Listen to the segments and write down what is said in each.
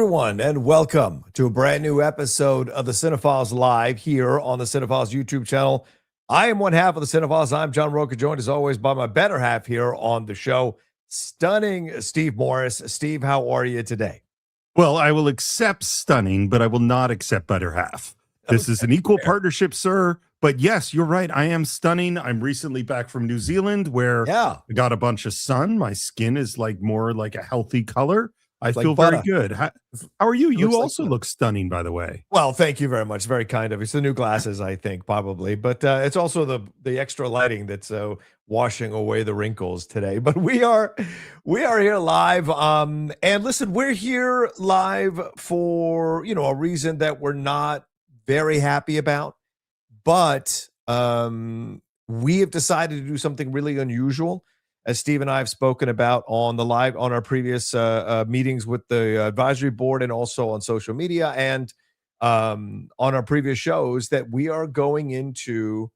everyone, and welcome to a brand new episode of the Cine-Files Live here on the Cine-Files YouTube channel. I am one half of the Cine-Files. I'm John Rocha, joined as always by my better half here on the show, stunning Steve Morris. Steve, how are you today? Well, I will accept stunning, but I will not accept better half. This is an equal partnership, sir. But yes, you're right. I am stunning. I'm recently back from New Zealand where I got a bunch of sun. My skin is like more like a healthy color. I feel very good. How are you? You also look stunning, by the way. Well, thank you very much. Very kind of you. It's the new glasses, I think, probably. But it's also the extra lighting that's washing away the wrinkles today. But we are here live. And listen, we're here live for, a reason that we're not very happy about. But we have decided to do something really unusual, as Steve and I have spoken about on our previous meetings with the advisory board and also on social media and on our previous shows, that we are going into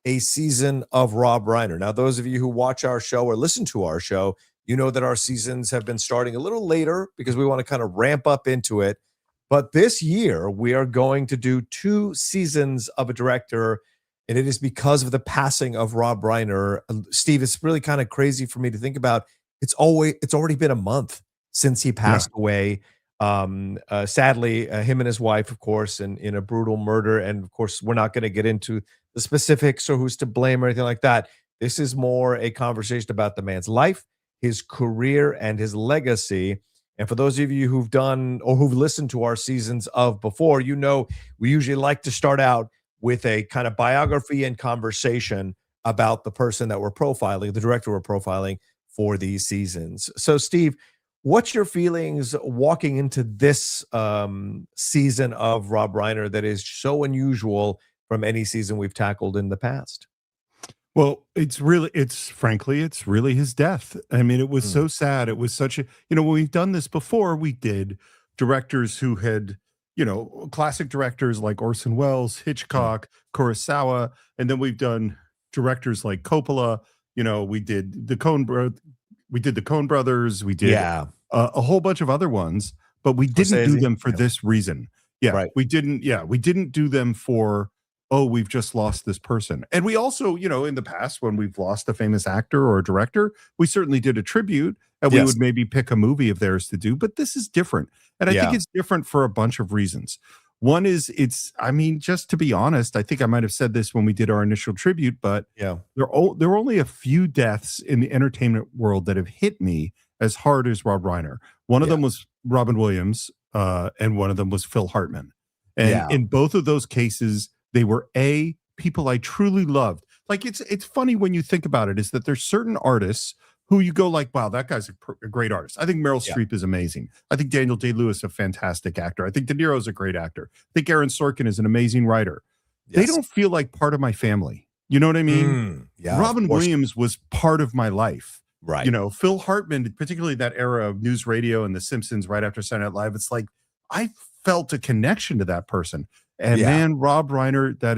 a season of Rob Reiner. Now, those of you who watch our show or listen to our show, you know that our seasons have been starting a little later because we want to kind of ramp up into it. But this year, we are going to do 2 seasons of a director, and it is because of the passing of Rob Reiner. Steve, it's really kind of crazy for me to think about. It's already been a month since he passed away. Sadly, him and his wife, of course, in a brutal murder. And of course, we're not going to get into the specifics or who's to blame or anything like that. This is more a conversation about the man's life, his career, and his legacy. And for those of you who've done or who've listened to our seasons of before, we usually like to start out with a kind of biography and conversation about the person that we're profiling, the director we're profiling for these seasons. So, Steve, what's your feelings walking into this season of Rob Reiner that is so unusual from any season we've tackled in the past? Well, it's really his death. I mean, it was so sad. It was such a, when we've done this before, we did directors who had, classic directors like Orson Welles, Hitchcock, Kurosawa, and then we've done directors like Coppola. We did the Coen brothers, we did a whole bunch of other ones, but we didn't do them for this reason. We didn't do them for, we've just lost this person. And we also, in the past, when we've lost a famous actor or a director, we certainly did a tribute, and we would maybe pick a movie of theirs to do. But this is different. And I think it's different for a bunch of reasons. One is just to be honest, I think I might have said this when we did our initial tribute, but there were only a few deaths in the entertainment world that have hit me as hard as Rob Reiner. One of them was Robin Williams, and one of them was Phil Hartman. And in both of those cases, they were people I truly loved. Like, it's funny when you think about it, is that there's certain artists who you go like, wow, that guy's a great artist. I think Meryl Streep is amazing. I think Daniel Day-Lewis is a fantastic actor. I think De Niro is a great actor. I think Aaron Sorkin is an amazing writer. They don't feel like part of my family. You know what I mean? Robin Williams was part of my life. Right. Phil Hartman, particularly that era of news radio and The Simpsons right after Saturday Night Live, it's like I felt a connection to that person. And man, Rob Reiner, that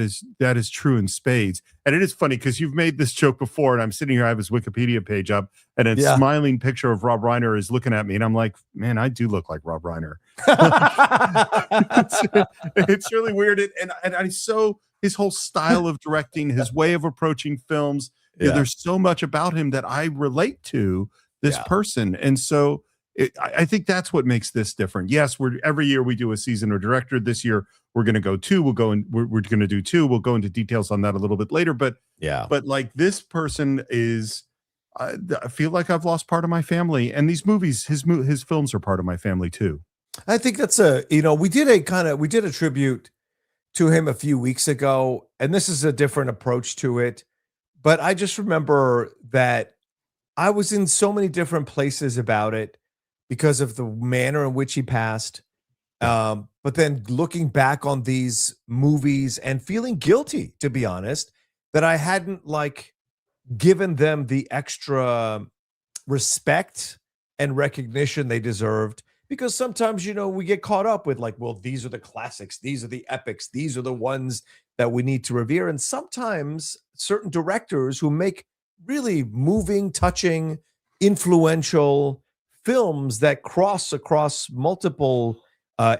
is true in spades. And it is funny because you've made this joke before, and I'm sitting here, I have his Wikipedia page up, and a smiling picture of Rob Reiner is looking at me, and I'm like, man, I do look like Rob Reiner. it's really weird. And I so his whole style of directing, his way of approaching films, there's so much about him that I relate to this person. And so I think that's what makes this different. Yes, every year we do a season or director. This year we're going to go 2. We're going to do 2. We'll go into details on that a little bit later. But like this person is, I feel like I've lost part of my family, and these movies, his films are part of my family too. I think that's we did a tribute to him a few weeks ago, and this is a different approach to it. But I just remember that I was in so many different places about it, because of the manner in which he passed. But then looking back on these movies and feeling guilty, to be honest, that I hadn't given them the extra respect and recognition they deserved. Because sometimes, we get caught up with these are the classics, these are the epics, these are the ones that we need to revere. And sometimes certain directors who make really moving, touching, influential films that cross across multiple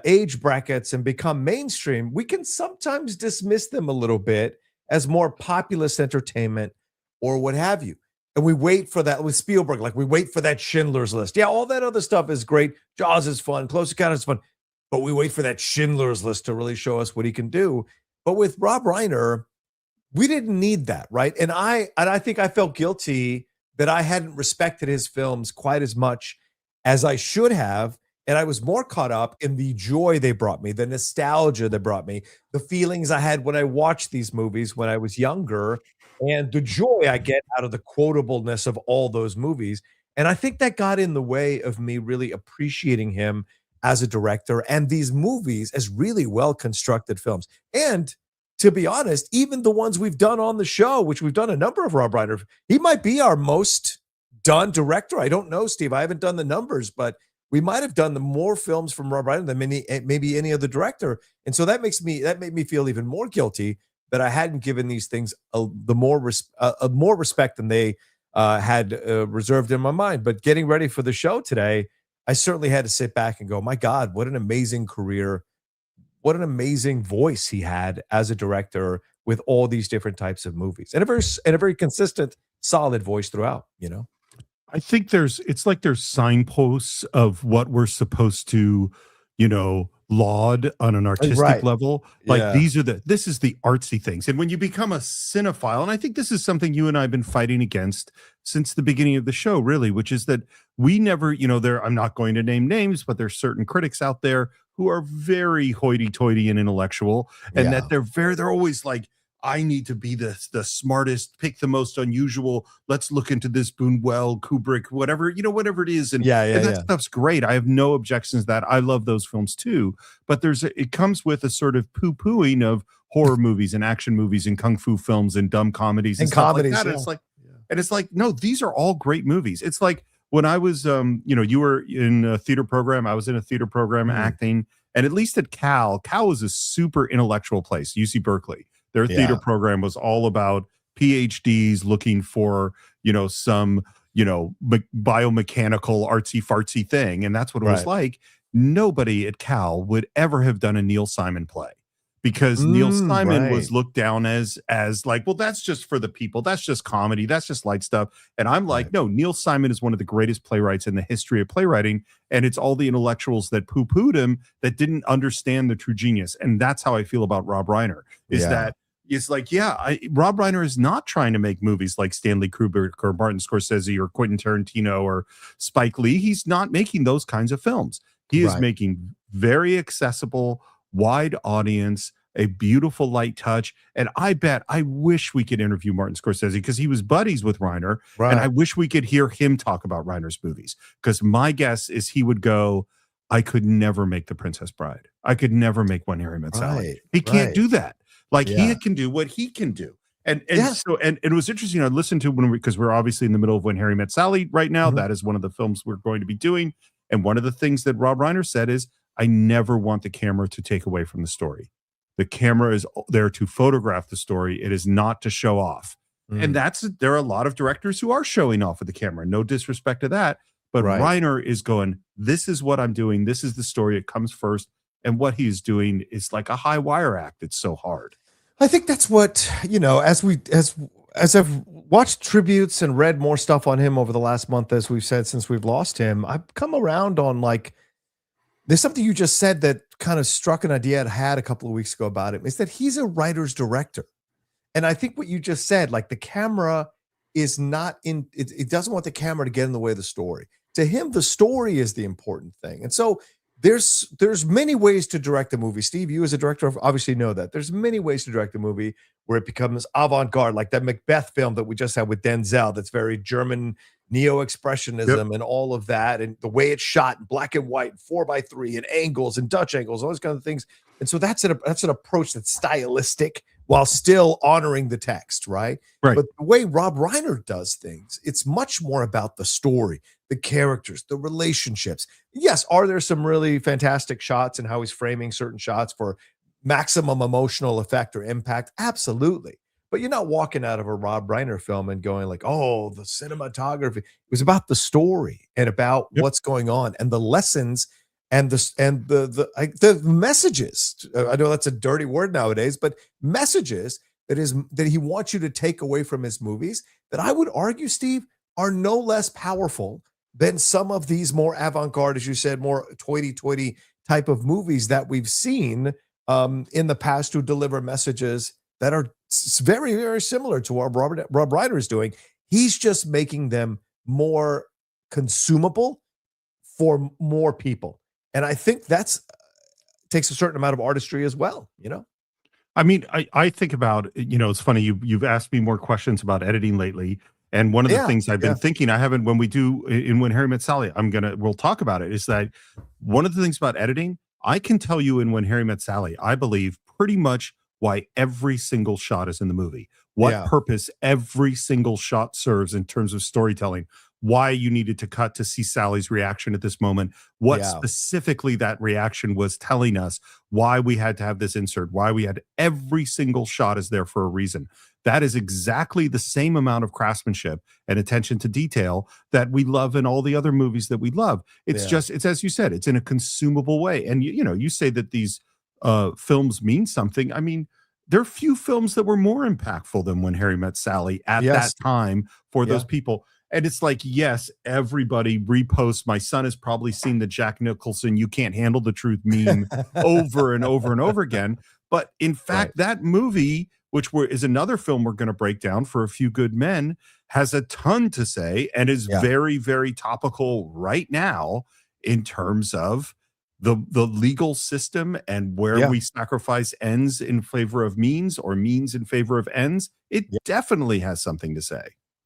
age brackets and become mainstream, we can sometimes dismiss them a little bit as more populist entertainment or what have you. And we wait for that with Spielberg, like we wait for that Schindler's List. Yeah, all that other stuff is great. Jaws is fun, Close Encounters is fun, but we wait for that Schindler's List to really show us what he can do. But with Rob Reiner, we didn't need that, right? And I think I felt guilty that I hadn't respected his films quite as much as I should have. And I was more caught up in the joy they brought me, the nostalgia they brought me, the feelings I had when I watched these movies when I was younger, and the joy I get out of the quotableness of all those movies. And I think that got in the way of me really appreciating him as a director and these movies as really well constructed films. And to be honest, even the ones we've done on the show, which we've done a number of Rob Reiner, he might be our most done director. I don't know, Steve. I haven't done the numbers, but we might have done the more films from Rob Reiner than maybe any other director. And so that made me feel even more guilty that I hadn't given these things more respect than they had reserved in my mind. But getting ready for the show today, I certainly had to sit back and go, my God, what an amazing career. What an amazing voice he had as a director with all these different types of movies, and a very consistent, solid voice throughout, you know? I think it's like there's signposts of what we're supposed to, laud on an artistic Right. level. Like Yeah. this is the artsy things. And when you become a cinephile, and I think this is something you and I have been fighting against since the beginning of the show, really, which is that we never, I'm not going to name names, but there's certain critics out there who are very hoity-toity and intellectual, and Yeah. that they're always like, I need to be the smartest, pick the most unusual. Let's look into this Buñuel, Kubrick, whatever whatever it is, and that Yeah. stuff's great. I have no objections to that. I love those films too. But it comes with a sort of poo-pooing of horror movies and action movies and kung fu films and dumb comedies and, And stuff comedies, like that. yeah. And it's like, no, these are all great movies. It's like when I was, you were in a theater program. I was in a theater program acting, and at least at Cal was a super intellectual place. UC Berkeley. Their theater program was all about PhDs looking for, some, biomechanical artsy fartsy thing. And that's what it was like. Nobody at Cal would ever have done a Neil Simon play because Neil Simon was looked down as like, well, that's just for the people. That's just comedy. That's just light stuff. And I'm like, no, Neil Simon is one of the greatest playwrights in the history of playwriting. And it's all the intellectuals that poo-pooed him that didn't understand the true genius. And that's how I feel about Rob Reiner that it's like, Rob Reiner is not trying to make movies like Stanley Kubrick or Martin Scorsese or Quentin Tarantino or Spike Lee. He's not making those kinds of films. He is making very accessible, wide audience, a beautiful light touch. And I wish we could interview Martin Scorsese because he was buddies with Reiner. And I wish we could hear him talk about Reiner's movies, because my guess is he would go, I could never make The Princess Bride. I could never make When Harry Met Sally. He can't do that. Like he can do what he can do. And so it was interesting. I listened to because we're obviously in the middle of When Harry Met Sally right now. That is one of the films we're going to be doing. And one of the things that Rob Reiner said is, I never want the camera to take away from the story. The camera is there to photograph the story. It is not to show off. And there are a lot of directors who are showing off with the camera. No disrespect to that. But Reiner is going, this is what I'm doing. This is the story. It comes first. And what he's doing is like a high wire act. It's so hard. I think that's what, as I've watched tributes and read more stuff on him over the last month, as we've said, since we've lost him, I've come around on there's something you just said that kind of struck an idea I had a couple of weeks ago about him, is that he's a writer's director. And I think what you just said, like the camera is not it doesn't want the camera to get in the way of the story. To him, the story is the important thing. And so there's many ways to direct a movie. Steve, you as a director obviously know that. There's many ways to direct a movie where it becomes avant-garde, like that Macbeth film that we just had with Denzel, that's very German neo-expressionism and all of that, and the way it's shot in black and white, 4x3, and angles and Dutch angles, all those kinds of things. And so that's an approach that's stylistic while still honoring the text, right? But the way Rob Reiner does things, it's much more about the story, the characters, the relationships. Yes, are there some really fantastic shots and how he's framing certain shots for maximum emotional effect or impact? Absolutely. But you're not walking out of a Rob Reiner film and going like, oh, the cinematography. It was about the story and about what's going on and the lessons and the messages. I know that's a dirty word nowadays, but messages that he wants you to take away from his movies, that I would argue, Steve, are no less powerful than some of these more avant-garde, as you said, more toity-toity type of movies that we've seen in the past, who deliver messages that are very, very similar to what Rob Reiner is doing. He's just making them more consumable for more people. And I think that's takes a certain amount of artistry as well, you know? I mean, I think about, it's funny, you've asked me more questions about editing lately. And one of the Yeah, things I've been yeah, thinking, I haven't, when we do in When Harry Met Sally, we'll talk about it, is that one of the things about editing, I can tell you in When Harry Met Sally, I believe pretty much why every single shot is in the movie, what yeah, purpose every single shot serves in terms of storytelling, why you needed to cut to see Sally's reaction at this moment, what yeah, specifically that reaction was telling us, why we had to have this insert, why we had every single shot is there for a reason. That is exactly the same amount of craftsmanship and attention to detail that we love in all the other movies that we love. It's yeah, just, it's as you said, it's in a consumable way. And you say that these films mean something. I mean, there are few films that were more impactful than When Harry Met Sally at that yes, time for yeah, those people. And it's like, yes, everybody reposts. My son has probably seen the Jack Nicholson "You Can't Handle the Truth" meme over and over and over again. But in right, fact, that movie, which is another film we're going to break down, For a Few Good Men, has a ton to say and is yeah, very, very topical right now in terms of the legal system and where yeah. we sacrifice ends in favor of means, or means in favor of ends. It definitely has something to say.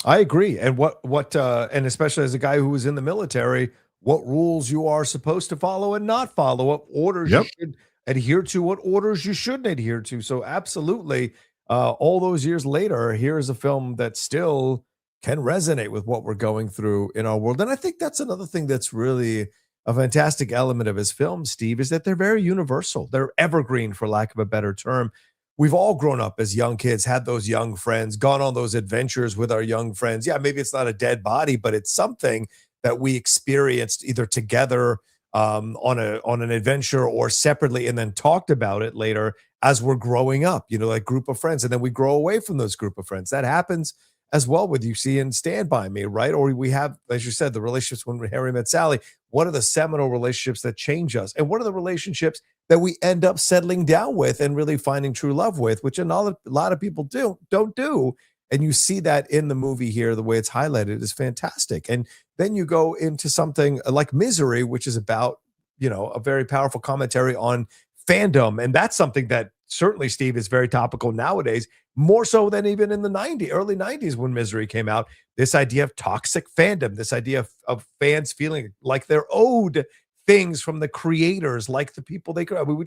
I agree. And and especially as a guy who was in the military, what rules you are supposed to follow and not follow, what orders you Yep. should adhere to, what orders you shouldn't adhere to. So absolutely, all those years later, here's a film that still can resonate with what we're going through in our world. And I think that's another thing that's really a fantastic element of his films, Steve, is that they're very universal. They're evergreen, for lack of a better term. We've all grown up as young kids, had those young friends, gone on those adventures with our young friends. Yeah, maybe it's not a dead body, but it's something that we experienced either together on an adventure, or separately, and then talked about it later as we're growing up. You know, like group of friends, and then we grow away from those group of friends. That happens as well with you see in Stand By Me, right? Or we have, as you said, the relationships when Harry Met Sally. What are the seminal relationships that change us, and what are the relationships that we end up settling down with and really finding true love with, which a lot of people don't do. And you see that in the movie here, the way it's highlighted is fantastic. And then you go into something like Misery, which is about, a very powerful commentary on fandom. And that's something that certainly, Steve, is very topical nowadays, more so than even in the early 90s when Misery came out. This idea of toxic fandom, this idea of fans feeling like they're owed things from the creators, like the people they could. I mean,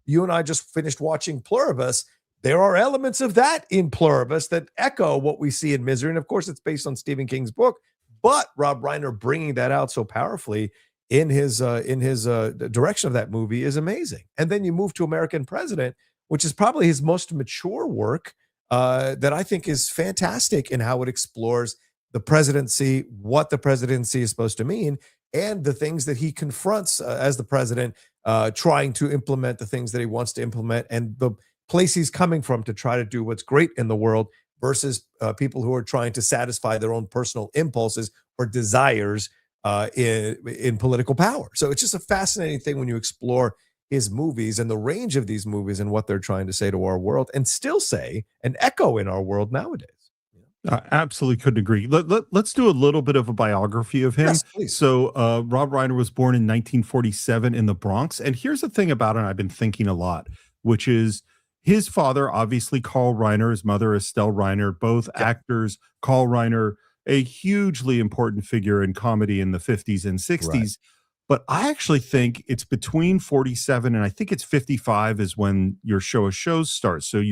you and I just finished watching Pluribus. There are elements of that in Pluribus that echo what we see in Misery. And of course, it's based on Stephen King's book, but Rob Reiner bringing that out so powerfully in his direction of that movie is amazing. And then you move to American President, which is probably his most mature work, that I think is fantastic in how it explores the presidency, what the presidency is supposed to mean, and the things that he confronts as the president, trying to implement the things that he wants to implement, and the place he's coming from to try to do what's great in the world, versus people who are trying to satisfy their own personal impulses or desires in political power. So it's just a fascinating thing when you explore his movies and the range of these movies and what they're trying to say to our world, and still say and echo in our world nowadays. Absolutely couldn't agree. Let's do a little bit of a biography of him. Yes, please. So, Rob Reiner was born in 1947 in the Bronx. And here's the thing about it, I've been thinking a lot, which is his father, obviously Carl Reiner, his mother, Estelle Reiner, both Yeah, actors. Carl Reiner, a hugely important figure in comedy in the 50s and right. 60s. But I actually think it's between 47 and I think it's 55 is when your show of shows starts. So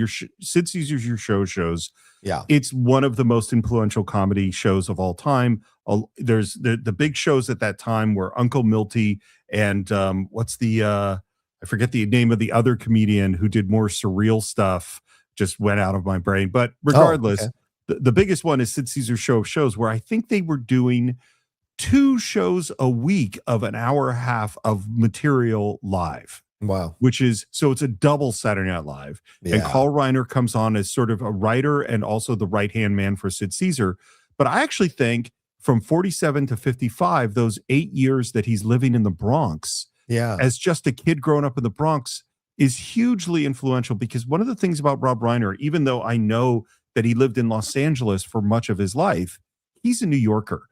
Sid Caesar's Your Show of Shows, Yeah. it's one of the most influential comedy shows of all time. There's the big shows at that time were Uncle Milty and what's the I forget the name of the other comedian who did more surreal stuff. Just went out of my brain. But Oh, okay. regardless, the biggest one is Sid Caesar's Show of Shows, where I think they were doing 2 shows a week of an hour and a half of material live. Wow. Which is, so it's a double Saturday Night Live. Yeah. And Carl Reiner comes on as sort of a writer and also the right-hand man for Sid Caesar. But I actually think from 47 to 55, those 8 years that he's living in the Bronx, as just a kid growing up in the Bronx, is hugely influential, because one of the things about Rob Reiner, even though I know that he lived in Los Angeles for much of his life, he's a New Yorker.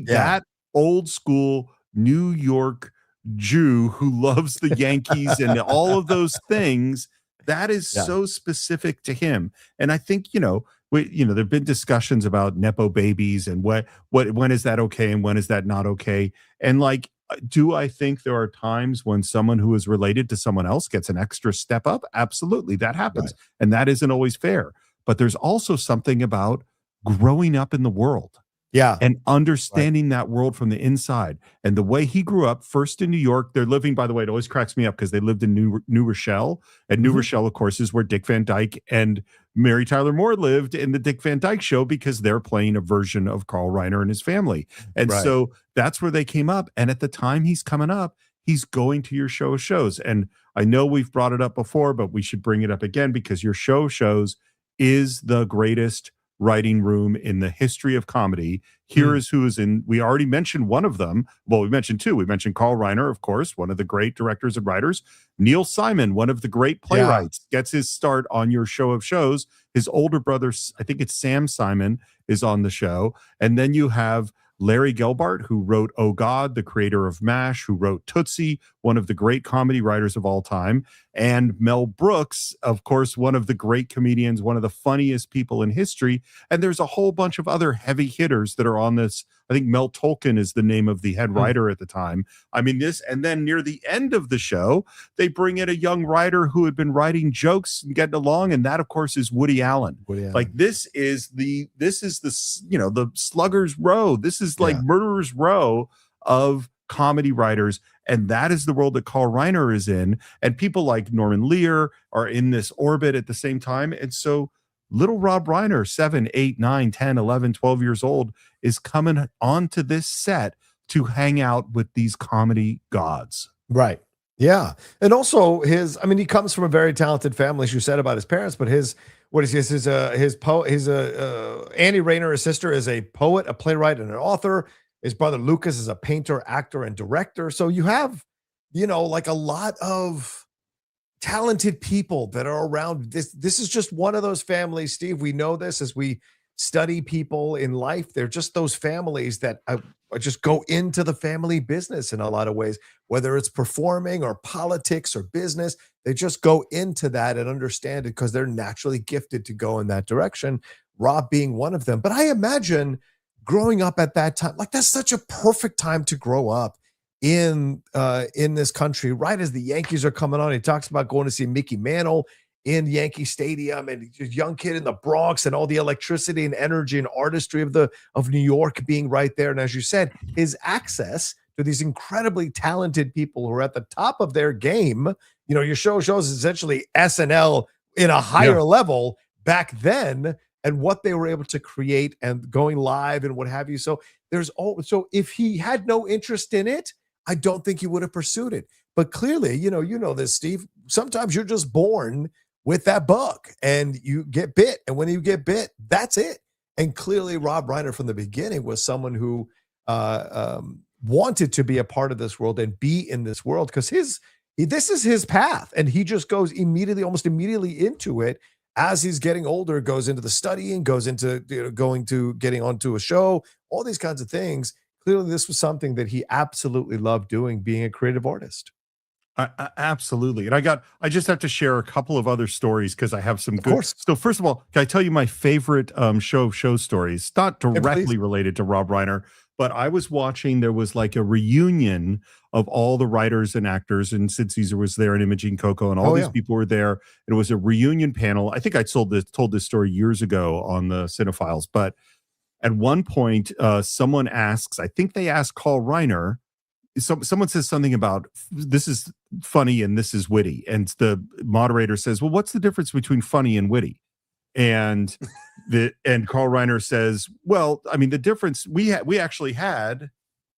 That old school New York Jew who loves the Yankees and all of those things, that is so specific to him. And I think, there've been discussions about Nepo babies and when is that okay and when is that not okay? And like, do I think there are times when someone who is related to someone else gets an extra step up? Absolutely, that happens. Right. And that isn't always fair. But there's also something about growing up in the world. Yeah. And understanding that world from the inside. And the way he grew up, first in New York, they're living, by the way, it always cracks me up because they lived in New Rochelle. And New Rochelle, of course, is where Dick Van Dyke and Mary Tyler Moore lived in the Dick Van Dyke Show, because they're playing a version of Carl Reiner and his family. And so that's where they came up. And at the time he's coming up, he's going to your shows. And I know we've brought it up before, but we should bring it up again, because your shows is the greatest writing room in the history of comedy. Here is who is in. We already mentioned one of them. Well, we mentioned 2. We mentioned Carl Reiner, of course, one of the great directors and writers. Neil Simon, one of the great playwrights, gets his start on your show of shows. His older brother, I think it's Sam Simon, is on the show. And then you have Larry Gelbart, who wrote Oh God, the creator of MASH, who wrote Tootsie, one of the great comedy writers of all time, and Mel Brooks, of course, one of the great comedians, one of the funniest people in history. And there's a whole bunch of other heavy hitters that are on this. I think Mel Tolkien is the name of the head writer at the time. I mean, and then near the end of the show, they bring in a young writer who had been writing jokes and getting along. And that, of course, is Woody Allen. Like this is the Slugger's Row. This is like Murderer's Row of comedy writers. And that is the world that Carl Reiner is in. And people like Norman Lear are in this orbit at the same time. And so little Rob Reiner, 7, 8, 9, 10, 11, 12 years old, is coming onto this set to hang out with these comedy gods. Right. Yeah. And also he comes from a very talented family, as you said about his parents, but Annie Rayner, his sister, is a poet, a playwright, and an author. His brother Lucas is a painter, actor, and director. So you have, like a lot of talented people that are around. This is just one of those families, Steve. We know this as we study people in life. They're just those families that just go into the family business in a lot of ways, whether it's performing or politics or business. They just go into that and understand it because they're naturally gifted to go in that direction, Rob being one of them. But I imagine growing up at that time, like that's such a perfect time to grow up in this country, right as the Yankees are coming on. He talks about going to see Mickey Mantle in Yankee Stadium, and a young kid in the Bronx, and all the electricity and energy and artistry of New York being right there. And as you said, his access to these incredibly talented people who are at the top of their game. Your shows essentially SNL in a higher level back then, and what they were able to create and going live and what have you. So so if he had no interest in it, I don't think he would have pursued it. But clearly, you know this, Steve, sometimes you're just born with that bug and you get bit. And when you get bit, that's it. And clearly Rob Reiner from the beginning was someone who wanted to be a part of this world and be in this world, because this is his path. And he just goes almost immediately into it. As he's getting older, goes into the studying, goes into getting onto a show, all these kinds of things. Clearly, this was something that he absolutely loved doing, being a creative artist. Absolutely. And I just have to share a couple of other stories because I have some good. Of course. So first of all, can I tell you my favorite show stories? Not directly related to Rob Reiner, but I was watching, there was like a reunion of all the writers and actors, and Sid Caesar was there, and Imogene Coco, and all these people were there. It was a reunion panel. I think I told this story years ago on the Cine-Files, but at one point, someone asks, I think they asked Carl Reiner, someone says something about this is funny and this is witty, and the moderator says, well, what's the difference between funny and witty? And Carl Reiner says, well, I mean, the difference we actually had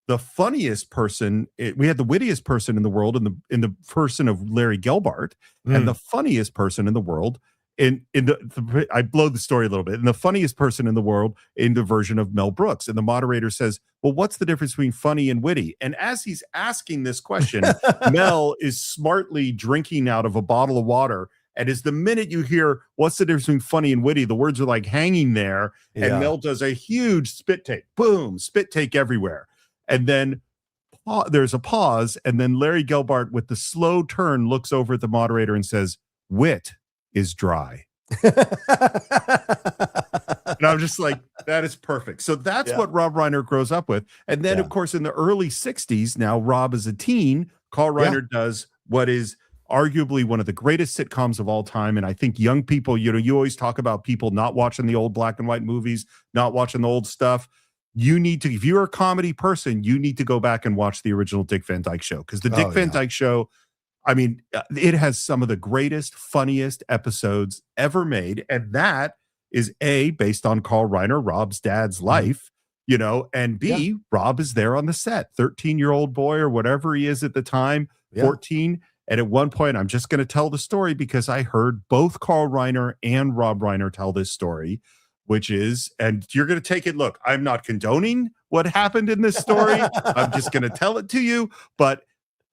the funniest person, we had the wittiest person in the world in the person of Larry Gelbart, and the funniest person in the world I blow the story a little bit, and the funniest person in the world in the version of Mel Brooks. And the moderator says, well, what's the difference between funny and witty? And as he's asking this question, Mel is smartly drinking out of a bottle of water. And as the minute you hear, what's the difference between funny and witty, the words are like hanging there. And Mel does a huge spit take. Boom, spit take everywhere. And then there's a pause. And then Larry Gelbart, with the slow turn, looks over at the moderator and says, wit is dry. And I'm just like, that is perfect. So that's what Rob Reiner grows up with. And then, of course, in the early 60s, now Rob is a teen, Carl Reiner does what is arguably one of the greatest sitcoms of all time. And I think young people, you always talk about people not watching the old black and white movies, not watching the old stuff. You need to, if you're a comedy person, you need to go back and watch the original Dick Van Dyke Show, because the Dick Van Dyke Show, I mean, it has some of the greatest, funniest episodes ever made. And that is A, based on Carl Reiner, Rob's dad's life, and B, Rob is there on the set, 13-year-old boy or whatever he is at the time, 14. And at one point, I'm just going to tell the story because I heard both Carl Reiner and Rob Reiner tell this story, which is, and you're going to take it, look, I'm not condoning what happened in this story. I'm just going to tell it to you. But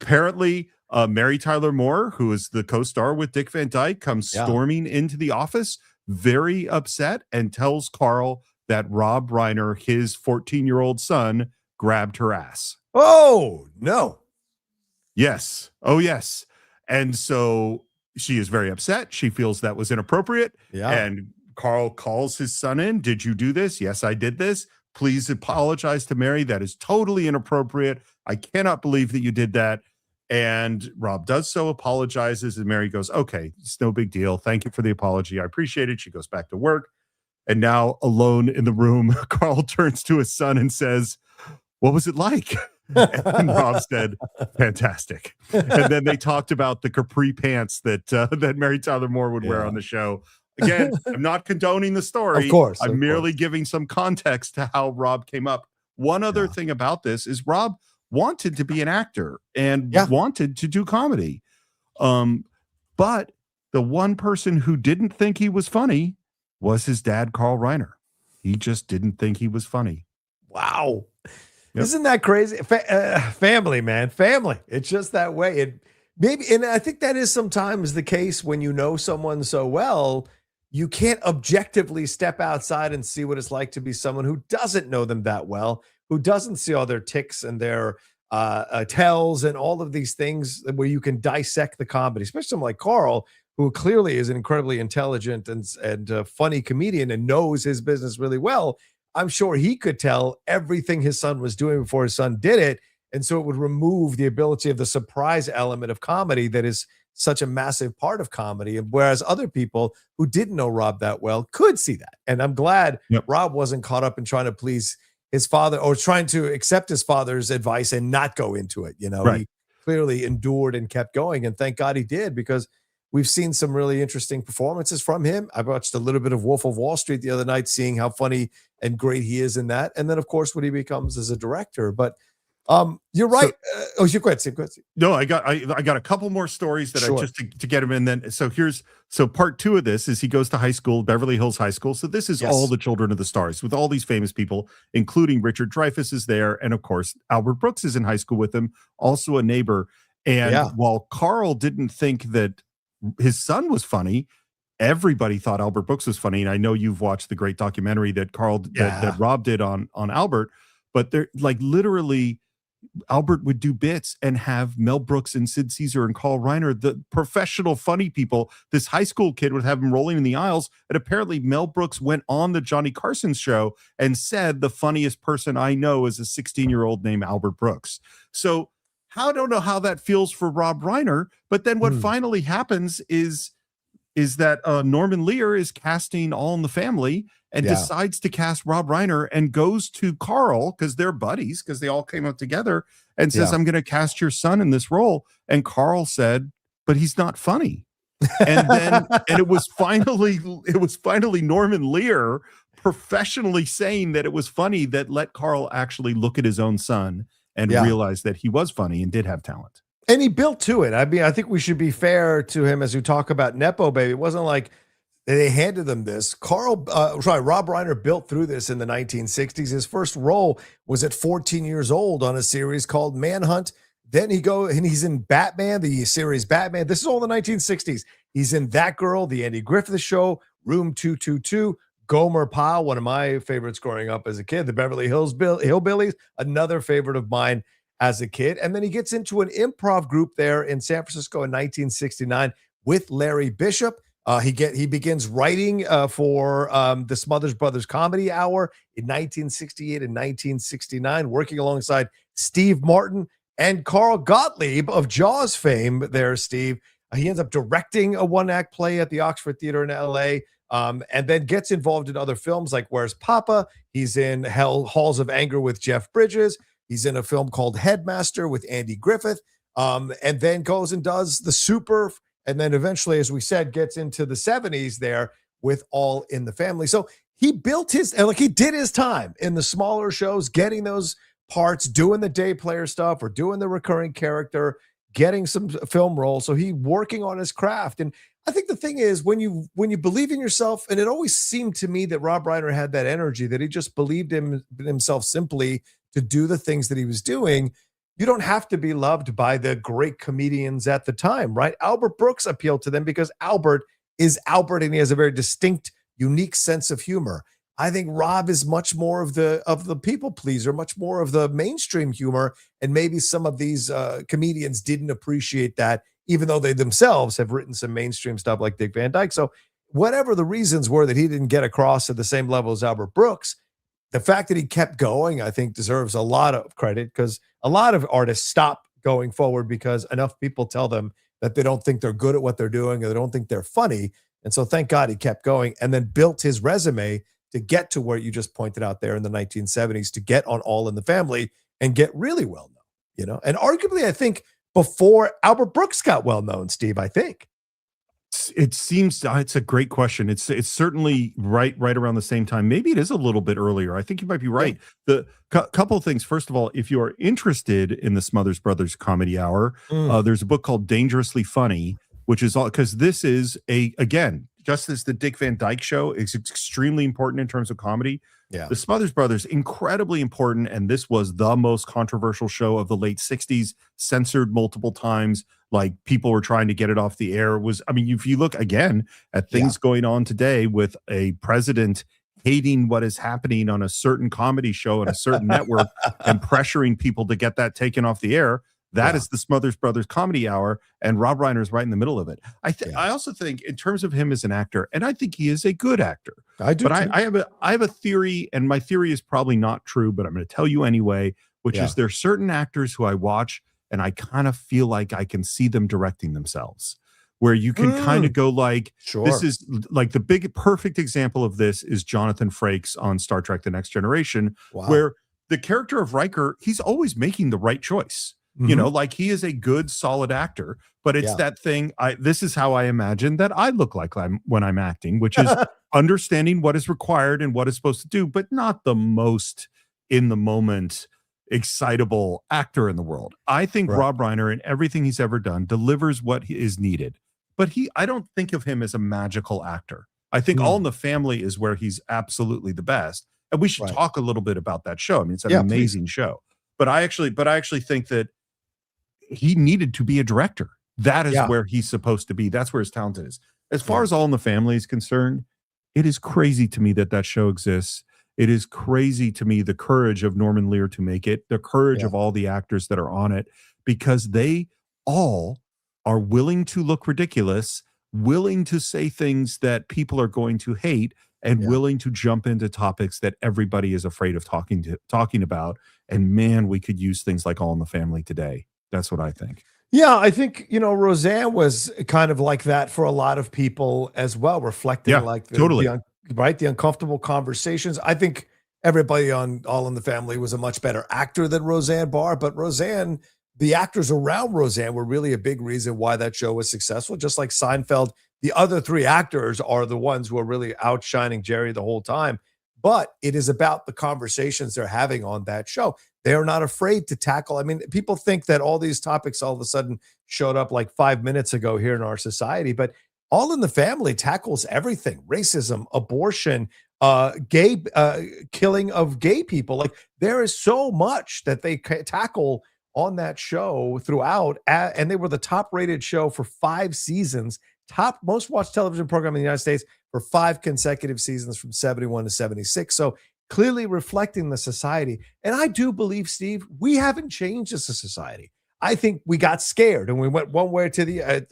apparently, Mary Tyler Moore, who is the co-star with Dick Van Dyke, comes storming into the office, very upset, and tells Carl that Rob Reiner, his 14-year-old son, grabbed her ass. Oh, no. Yes. Oh, yes. And so she is very upset. She feels that was inappropriate. Yeah. And Carl calls his son in. Did you do this? Yes, I did this. Please apologize to Mary. That is totally inappropriate. I cannot believe that you did that. And Rob does so, apologizes, and Mary goes, okay, it's no big deal. Thank you for the apology. I appreciate it. She goes back to work. And now, alone in the room, Carl turns to his son and says, what was it like? And Rob said, fantastic. And then they talked about the capri pants that Mary Tyler Moore would wear on the show. Again, I'm not condoning the story. Of course. I'm merely giving some context to how Rob came up. One other thing about this is Rob wanted to be an actor and wanted to do comedy. But the one person who didn't think he was funny was his dad, Carl Reiner. He just didn't think he was funny. Wow. Yep. Isn't that crazy? Family, man, family. It's just that way. And I think that is sometimes the case when you know someone so well, you can't objectively step outside and see what it's like to be someone who doesn't know them that well, who doesn't see all their ticks and their tells and all of these things where you can dissect the comedy, especially someone like Carl, who clearly is an incredibly intelligent and funny comedian and knows his business really well. I'm sure he could tell everything his son was doing before his son did it. And so it would remove the ability of the surprise element of comedy that is such a massive part of comedy. Whereas other people who didn't know Rob that well could see that. And I'm glad Rob wasn't caught up in trying to please his father or trying to accept his father's advice and not go into it. He clearly endured and kept going. And thank God he did, because we've seen some really interesting performances from him. I watched a little bit of Wolf of Wall Street the other night, seeing how funny and great he is in that. And then, of course, what he becomes as a director. But you're right. Go ahead. No, I got a couple more stories that I just to get him in. Then, so part two of this is he goes to high school, Beverly Hills High School. So this is all the Children of the Stars with all these famous people, including Richard Dreyfuss is there. And of course, Albert Brooks is in high school with him, also a neighbor. And while Carl didn't think that his son was funny, everybody thought Albert Brooks was funny. And I know you've watched the great documentary that that Rob did on Albert, but they're like literally Albert would do bits and have Mel Brooks and Sid Caesar and Carl Reiner, the professional funny people. This high school kid would have him rolling in the aisles. And apparently Mel Brooks went on the Johnny Carson show and said, the funniest person I know is a 16-year-old named Albert Brooks. So I don't know how that feels for Rob Reiner, but then what finally happens is that Norman Lear is casting All in the Family and decides to cast Rob Reiner and goes to Carl, because they're buddies, because they all came up together, and says, I'm going to cast your son in this role. And Carl said, but he's not funny. And then it was finally Norman Lear professionally saying that it was funny that let Carl actually look at his own son and Yeah. realized that he was funny and did have talent. And he built to it. I mean, I think we should be fair to him as we talk about Nepo Baby. It wasn't like they handed them this. Rob Reiner built through this in the 1960s. His first role was at 14 years old on a series called Manhunt. Then he's in Batman, the series Batman. This is all the 1960s. He's in That Girl, The Andy Griffith Show, Room 222, Gomer Pyle, one of my favorites growing up as a kid, The Beverly Hills Hillbillies, another favorite of mine as a kid. And then he gets into an improv group there in San Francisco in 1969 with Larry Bishop. He begins writing for the Smothers Brothers Comedy Hour in 1968 and 1969, working alongside Steve Martin and Carl Gottlieb of Jaws fame there, Steve. He ends up directing a one-act play at the Oxford Theater in LA, and then gets involved in other films like Where's Papa? He's in Halls of Anger with Jeff Bridges. He's in a film called Headmaster with Andy Griffith, and then goes and does The Super, and then eventually, as we said, gets into the 70s there with All in the Family. So he built he did his time in the smaller shows, getting those parts, doing the day player stuff or doing the recurring character, getting some film roles. So he working on his craft. And I think the thing is when you believe in yourself, and it always seemed to me that Rob Reiner had that energy, that he just believed in himself simply to do the things that he was doing. You don't have to be loved by the great comedians at the time, right? Albert Brooks appealed to them because Albert is Albert and he has a very distinct, unique sense of humor. I think Rob is much more of the people pleaser, much more of the mainstream humor, and maybe some of these comedians didn't appreciate that, even though they themselves have written some mainstream stuff like Dick Van Dyke. So whatever the reasons were that he didn't get across at the same level as Albert Brooks, the fact that he kept going, I think, deserves a lot of credit, because a lot of artists stop going forward because enough people tell them that they don't think they're good at what they're doing or they don't think they're funny. And so thank God he kept going and then built his resume to get to where you just pointed out there in the 1970s, to get on All in the Family and get really well known, And arguably, I think before Albert Brooks got well known, Steve, I think. It seems it's a great question. It's certainly right around the same time. Maybe it is a little bit earlier. I think you might be right. Yeah. The couple of things. First of all, if you are interested in the Smothers Brothers Comedy Hour, there's a book called Dangerously Funny, which is all, because this is again, just as the Dick Van Dyke Show is extremely important in terms of comedy. Yeah. The Smothers Brothers, incredibly important, and this was the most controversial show of the late 60s, censored multiple times. Like, people were trying to get it off the air. If you look again at things going on today with a president hating what is happening on a certain comedy show on a certain network and pressuring people to get that taken off the air, that is the Smothers Brothers Comedy Hour, and Rob Reiner is right in the middle of it. I also think, in terms of him as an actor, and I think he is a good actor. I do, but I have a theory, and my theory is probably not true, but I'm going to tell you anyway, which is there are certain actors who I watch and I kind of feel like I can see them directing themselves, where you can kind of go like, this is like the perfect example of this is Jonathan Frakes on Star Trek: The Next Generation, where the character of Riker, he's always making the right choice. Like, he is a good, solid actor, but it's that thing. This is how I imagine that I look like when I'm acting, which is understanding what is required and what is supposed to do, but not the most in the moment excitable actor in the world. I think Rob Reiner, in everything he's ever done, delivers what is needed, but I don't think of him as a magical actor. I think All in the Family is where he's absolutely the best, and we should talk a little bit about that show. I mean, it's an amazing show, but I actually think that he needed to be a director. That is where he's supposed to be. That's where his talent is. As far as All in the Family is concerned, it is crazy to me that show exists. It is crazy to me the courage of Norman Lear to make it, the courage of all the actors that are on it, because they all are willing to look ridiculous, willing to say things that people are going to hate, and willing to jump into topics that everybody is afraid of talking about. And man, we could use things like All in the Family today. That's what I think. Yeah, I think, Roseanne was kind of like that for a lot of people as well, reflecting the uncomfortable conversations. I think everybody on All in the Family was a much better actor than Roseanne Barr, but Roseanne, the actors around Roseanne were really a big reason why that show was successful. Just like Seinfeld, the other three actors are the ones who are really outshining Jerry the whole time. But it is about the conversations they're having on that show. They are not afraid to tackle. I mean, people think that all these topics all of a sudden showed up like 5 minutes ago here in our society, but All in the Family tackles everything: racism, abortion, gay killing of gay people. Like there is so much that they tackle on that show throughout, and they were the top-rated show for 5 seasons, top most watched television program in the United States for 5 consecutive seasons from 71 to 76. So clearly reflecting the society. And I do believe, Steve, we haven't changed as a society. I think we got scared and we went one way to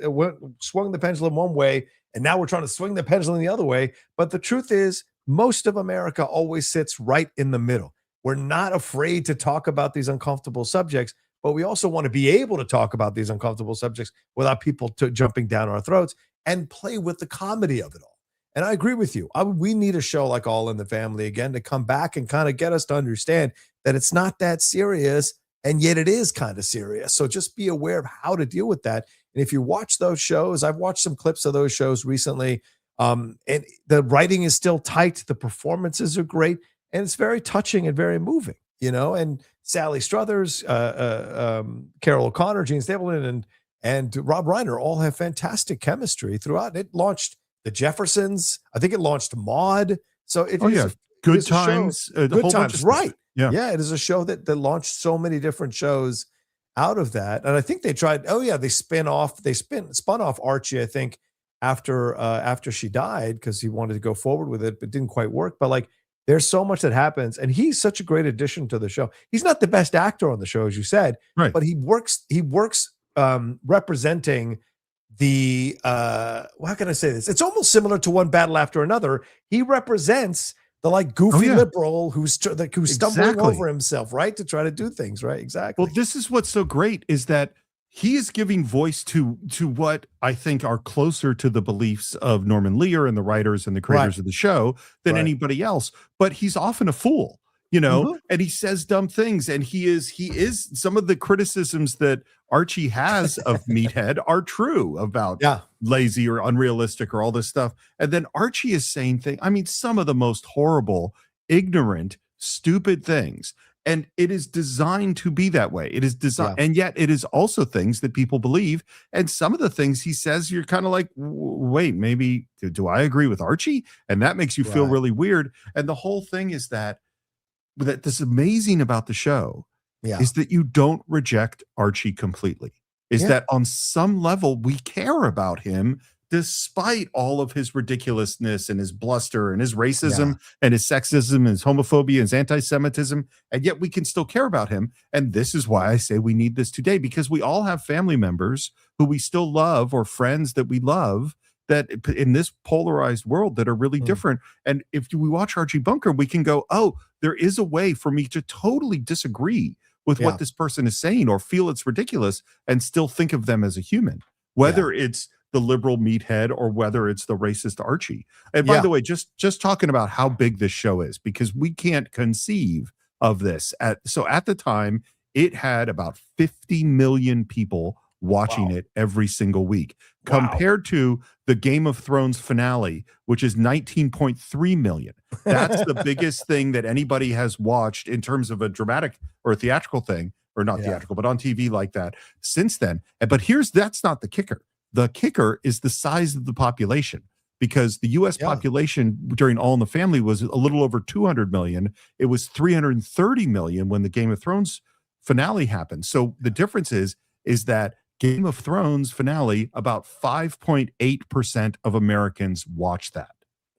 swung the pendulum one way, and now we're trying to swing the pendulum the other way. But the truth is, most of America always sits right in the middle. We're not afraid to talk about these uncomfortable subjects, but we also want to be able to talk about these uncomfortable subjects without people jumping down our throats and play with the comedy of it all. And I agree with you. We need a show like All in the Family again to come back and kind of get us to understand that it's not that serious, and yet it is kind of serious. So just be aware of how to deal with that. And if you watch those shows, I've watched some clips of those shows recently, and the writing is still tight. The performances are great, and it's very touching and very moving, and Sally Struthers, Carol O'Connor, Gene Stapleton, and Rob Reiner all have fantastic chemistry throughout. It launched The Jeffersons. I think it launched Maude. So Good Times. Good Times, right. Yeah. It is a show that launched so many different shows out of that. And I think they tried, they spun off Archie, I think, after she died, because he wanted to go forward with it, but it didn't quite work. But like, there's so much that happens, and he's such a great addition to the show. He's not the best actor on the show, as you said, right, but he works representing the how can I say this? It's almost similar to One Battle After Another. He represents the like goofy liberal who's stumbling over himself, right, to try to do things right. Exactly. Well, this is what's so great, is that he is giving voice to what I think are closer to the beliefs of Norman Lear and the writers and the creators of the show than anybody else. But he's often a fool, and he says dumb things. And he is some of the criticisms that Archie has of Meathead are true about lazy or unrealistic or all this stuff. And then Archie is saying things, I mean, some of the most horrible, ignorant, stupid things. And it is designed to be that way. It is designed, and yet it is also things that people believe. And some of the things he says, you're kind of like, wait, maybe do I agree with Archie? And that makes you feel really weird. And the whole thing is that this amazing about the show is that you don't reject Archie completely. That on some level we care about him, despite all of his ridiculousness and his bluster and his racism and his sexism and his homophobia and his anti-Semitism, and yet we can still care about him. And this is why I say we need this today, because we all have family members who we still love, or friends that we love, that in this polarized world that are really different. And if we watch Archie Bunker, we can go, oh, there is a way for me to totally disagree with what this person is saying, or feel it's ridiculous, and still think of them as a human, whether it's the liberal Meathead or whether it's the racist Archie. And by the way, just talking about how big this show is, because we can't conceive of this. So at the time, it had about 50 million people watching it every single week, compared to the Game of Thrones finale, which is 19.3 million. That's the biggest thing that anybody has watched in terms of a dramatic or a theatrical thing, or not theatrical, but on TV like that since then. But that's not the kicker. The kicker is the size of the population, because the U.S. population during All in the Family was a little over 200 million. It was 330 million when the Game of Thrones finale happened. So the difference is that Game of Thrones finale, about 5.8% of Americans watched that.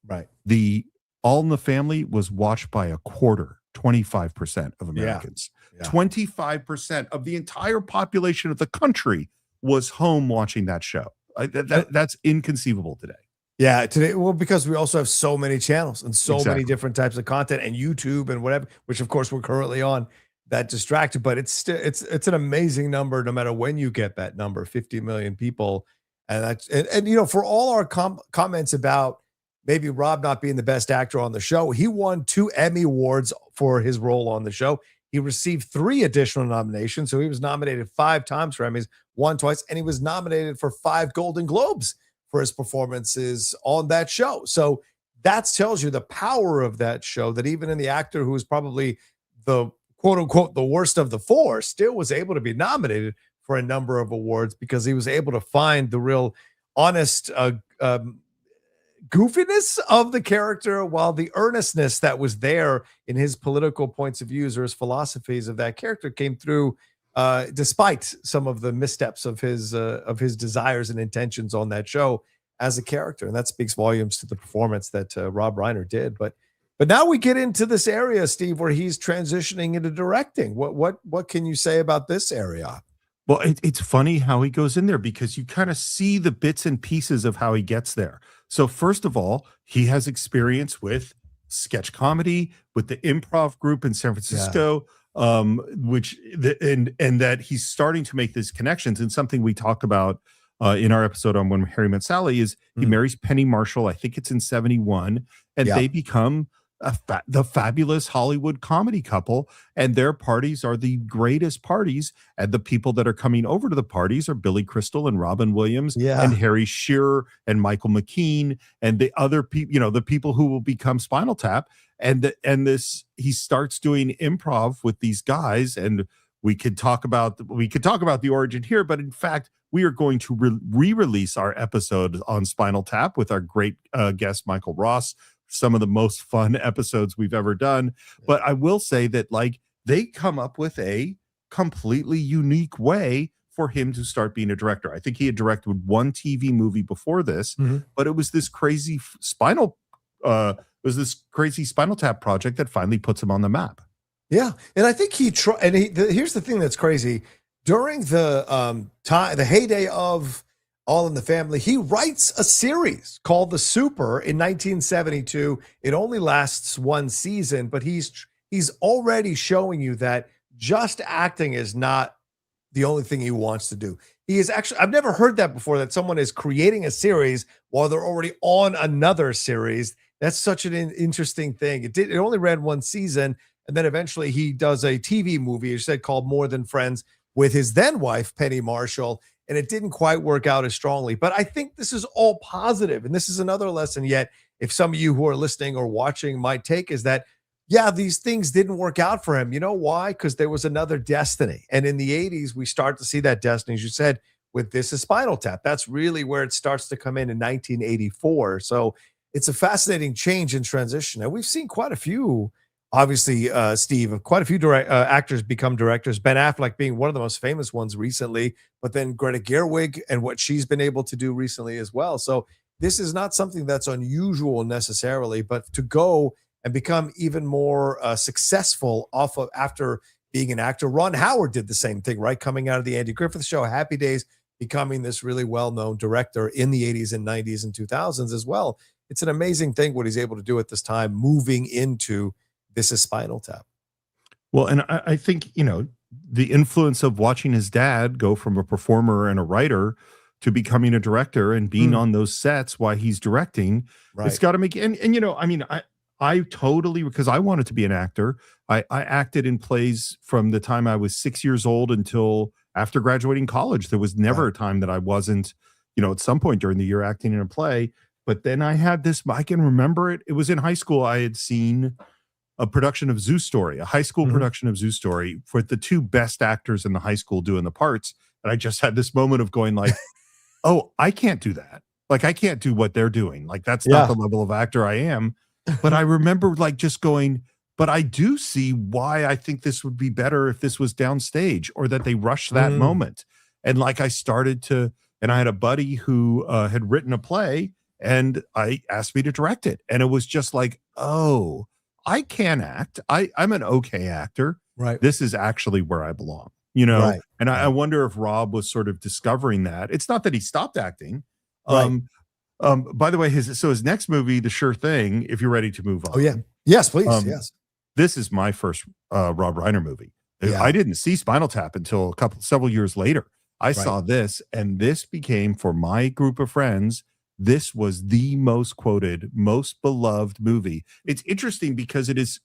Right. The All in the Family was watched by a quarter, 25% of Americans. 25% of the entire population of the country was home watching that show. That's inconceivable today. Yeah, today. Well, because we also have so many channels and so many different types of content, and YouTube and whatever, which of course we're currently on, that distracted. But it's still it's an amazing number, no matter when you get that number, 50 million people, and that's and for all our comments about maybe Rob not being the best actor on the show, he won 2 Emmy Awards for his role on the show. He received 3 additional nominations. So he was nominated 5 times for Emmys, won twice, and he was nominated for 5 Golden Globes for his performances on that show. So that tells you the power of that show, that even in the actor who is probably the quote unquote the worst of the four, still was able to be nominated for a number of awards because he was able to find the real honest goofiness of the character, while the earnestness that was there in his political points of views or his philosophies of that character came through, despite some of the missteps of his desires and intentions on that show as a character. And that speaks volumes to the performance that Rob Reiner did. But now we get into this area, Steve, where he's transitioning into directing. What can you say about this area? Well, it's funny how he goes in there because you kind of see the bits and pieces of how he gets there. So first of all, he has experience with sketch comedy, with the improv group in San Francisco, and that he's starting to make these connections. And something we talk about in our episode on When Harry Met Sally is he marries Penny Marshall. I think it's in 71, and they become the fabulous Hollywood comedy couple, and their parties are the greatest parties. And the people that are coming over to the parties are Billy Crystal and Robin Williams and Harry Shearer and Michael McKean and the other people, the people who will become Spinal Tap. And he starts doing improv with these guys, and we could talk about the origin here, but in fact, we are going to re-release our episode on Spinal Tap with our great guest Michael Ross. Some of the most fun episodes we've ever done. But I will say that they come up with a completely unique way for him to start being a director. I think he had directed one TV movie before this, but it was this crazy Spinal Tap project that finally puts him on the map. Yeah. And I think here's the thing that's crazy. During the heyday of All in the Family, he writes a series called The Super in 1972. It only lasts one season, but he's already showing you that just acting is not the only thing he wants to do. He is actually, I've never heard that before, that someone is creating a series while they're already on another series. That's such an interesting thing. It only ran one season, and then eventually he does a TV movie, you said, called More Than Friends with his then wife, Penny Marshall. And it didn't quite work out as strongly. But I think this is all positive. And this is another lesson yet, if some of you who are listening or watching might take, is that, these things didn't work out for him. You know why? Because there was another destiny. And in the 80s, we start to see that destiny, as you said, with This Is Spinal Tap. That's really where it starts to come in 1984. So it's a fascinating change and transition. And we've seen quite a few, obviously, Steve, quite a few actors become directors. Ben Affleck being one of the most famous ones recently, but then Greta Gerwig and what she's been able to do recently as well. So this is not something that's unusual necessarily, but to go and become even more successful after being an actor. Ron Howard did the same thing, right? Coming out of the Andy Griffith Show, Happy Days, becoming this really well-known director in the 80s and 90s and 2000s as well. It's an amazing thing what he's able to do at this time, moving into This Is Spinal Tap. Well, and I think, the influence of watching his dad go from a performer and a writer to becoming a director and being on those sets while he's directing, it's got to make, I totally, because I wanted to be an actor. I acted in plays from the time I was 6 years old until after graduating college. There was never a time that I wasn't, at some point during the year acting in a play. But then I had this, I can remember it. It was in high school. I had seen a production of Zoo Story, a high school production of Zoo Story, with the two best actors in the high school doing the parts. And I just had this moment of going oh, I can't do that. I can't do what they're doing. That's not the level of actor I am. But I remember just going, but I do see why I think this would be better if this was downstage, or that they rushed that moment. And I started to, and I had a buddy who had written a play, and I asked me to direct it. And it was just oh, I can act. I'm an okay actor. Right. This is actually where I belong, And I wonder if Rob was sort of discovering that. It's not that he stopped acting. By the way, his next movie, The Sure Thing, if you're ready to move on. Oh, yeah. Yes, please. Yes. This is my first Rob Reiner movie. I didn't see Spinal Tap until several years later. I saw this, and this became, for my group of friends, this was the most quoted, most beloved movie. It's interesting because it is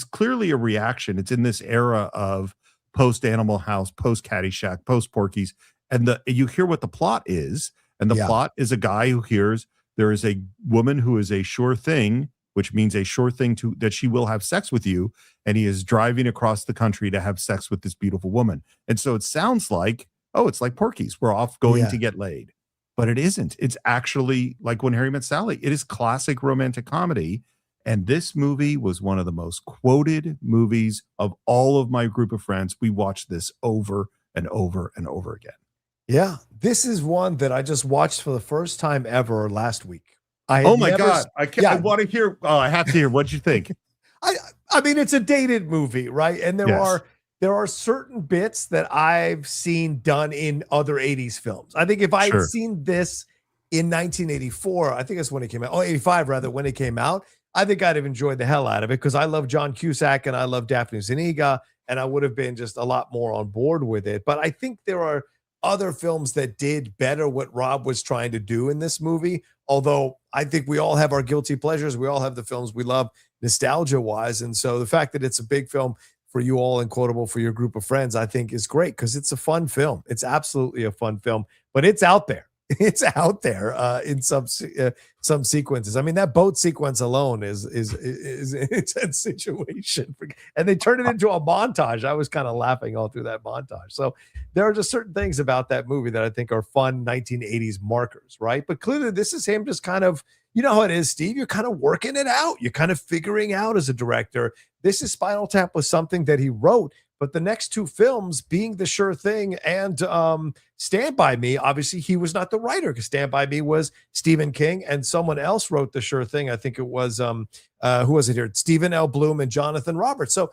clearly a reaction. It's in this era of post Animal House, post Caddyshack, post Porky's, and you hear what the plot is, and the plot is a guy who hears there is a woman who is a sure thing which means a sure thing that she will have sex with you. And he is driving across the country to have sex with this beautiful woman. And so it sounds like, oh, it's like Porky's. We're off going to get laid. But it isn't. It's actually like When Harry Met Sally. It is classic romantic comedy. And this movie was one of the most quoted movies of all of my group of friends. We watched this over and over and over again. Yeah, this is one that I just watched for the first time ever last week. Oh my God. I can't. I want to hear. Oh, I have to hear. What'd you think? I mean, it's a dated movie, right? And there are certain bits that I've seen done in other 80s films. I think if I had seen this in 1984, I think that's when it came out. Oh, 85 rather, when it came out, I think I'd have enjoyed the hell out of it because I love John Cusack and I love Daphne Zuniga, and I would have been just a lot more on board with it. But I think there are other films that did better what Rob was trying to do in this movie. Although I think we all have our guilty pleasures. We all have the films we love nostalgia wise. And so the fact that it's a big film for you all and quotable for your group of friends, I think is great because it's a fun film. It's absolutely a fun film, but it's out there. It's out there in some sequences. I mean, that boat sequence alone is an intense situation, and they turned it into a montage. I was kind of laughing all through that montage. So there are just certain things about that movie that I think are fun 1980s markers, right? But clearly, this is him just kind of, you know how it is, Steve. You're kind of working it out. You're kind of figuring out as a director. This is Spinal Tap was something that he wrote. But the next two films, being The Sure Thing and Stand By Me, obviously he was not the writer because Stand By Me was Stephen King and someone else wrote The Sure Thing. I think it was, who was it here? Stephen L. Bloom and Jonathan Roberts. So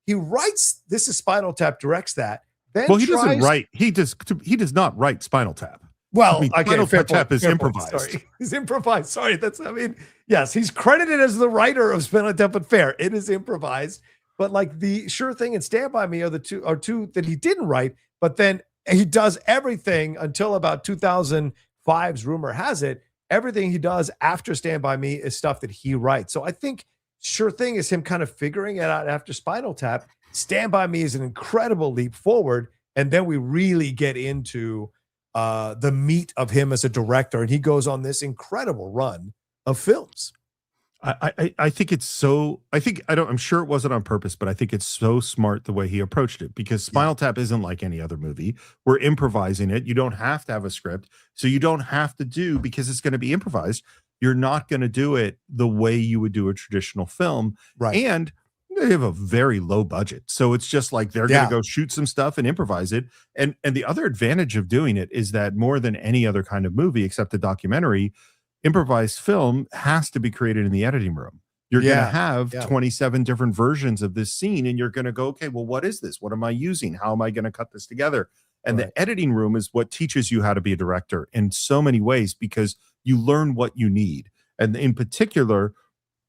he writes, this is Spinal Tap, directs that. Then well, he doesn't write. He does not write Spinal Tap. Well, I mean, Spinal Tap is improvised. Sorry. He's improvised. Sorry. Yes, he's credited as the writer of Spinal Tap, but fair. It is improvised. But like The Sure Thing and Stand By Me are two that he didn't write, but then he does everything until about 2005's rumor has it. Everything he does after Stand By Me is stuff that he writes. So I think Sure Thing is him kind of figuring it out after Spinal Tap. Stand By Me is an incredible leap forward. And then we really get into the meat of him as a director. And he goes on this incredible run of films. I think it's so, I'm sure it wasn't on purpose, but I think it's so smart the way he approached it because Spinal Tap isn't like any other movie. We're improvising it. You don't have to have a script. So you don't have to do, because it's going to be improvised. You're not going to do it the way you would do a traditional film. Right. And they have a very low budget. So it's just like they're going to go shoot some stuff and improvise it. And the other advantage of doing it is that more than any other kind of movie, except a documentary, improvised film has to be created in the editing room. You're going to have 27 different versions of this scene, and you're going to go, okay, well, what is this? What am I using? How am I going to cut this together? And the editing room is what teaches you how to be a director in so many ways because you learn what you need. And in particular,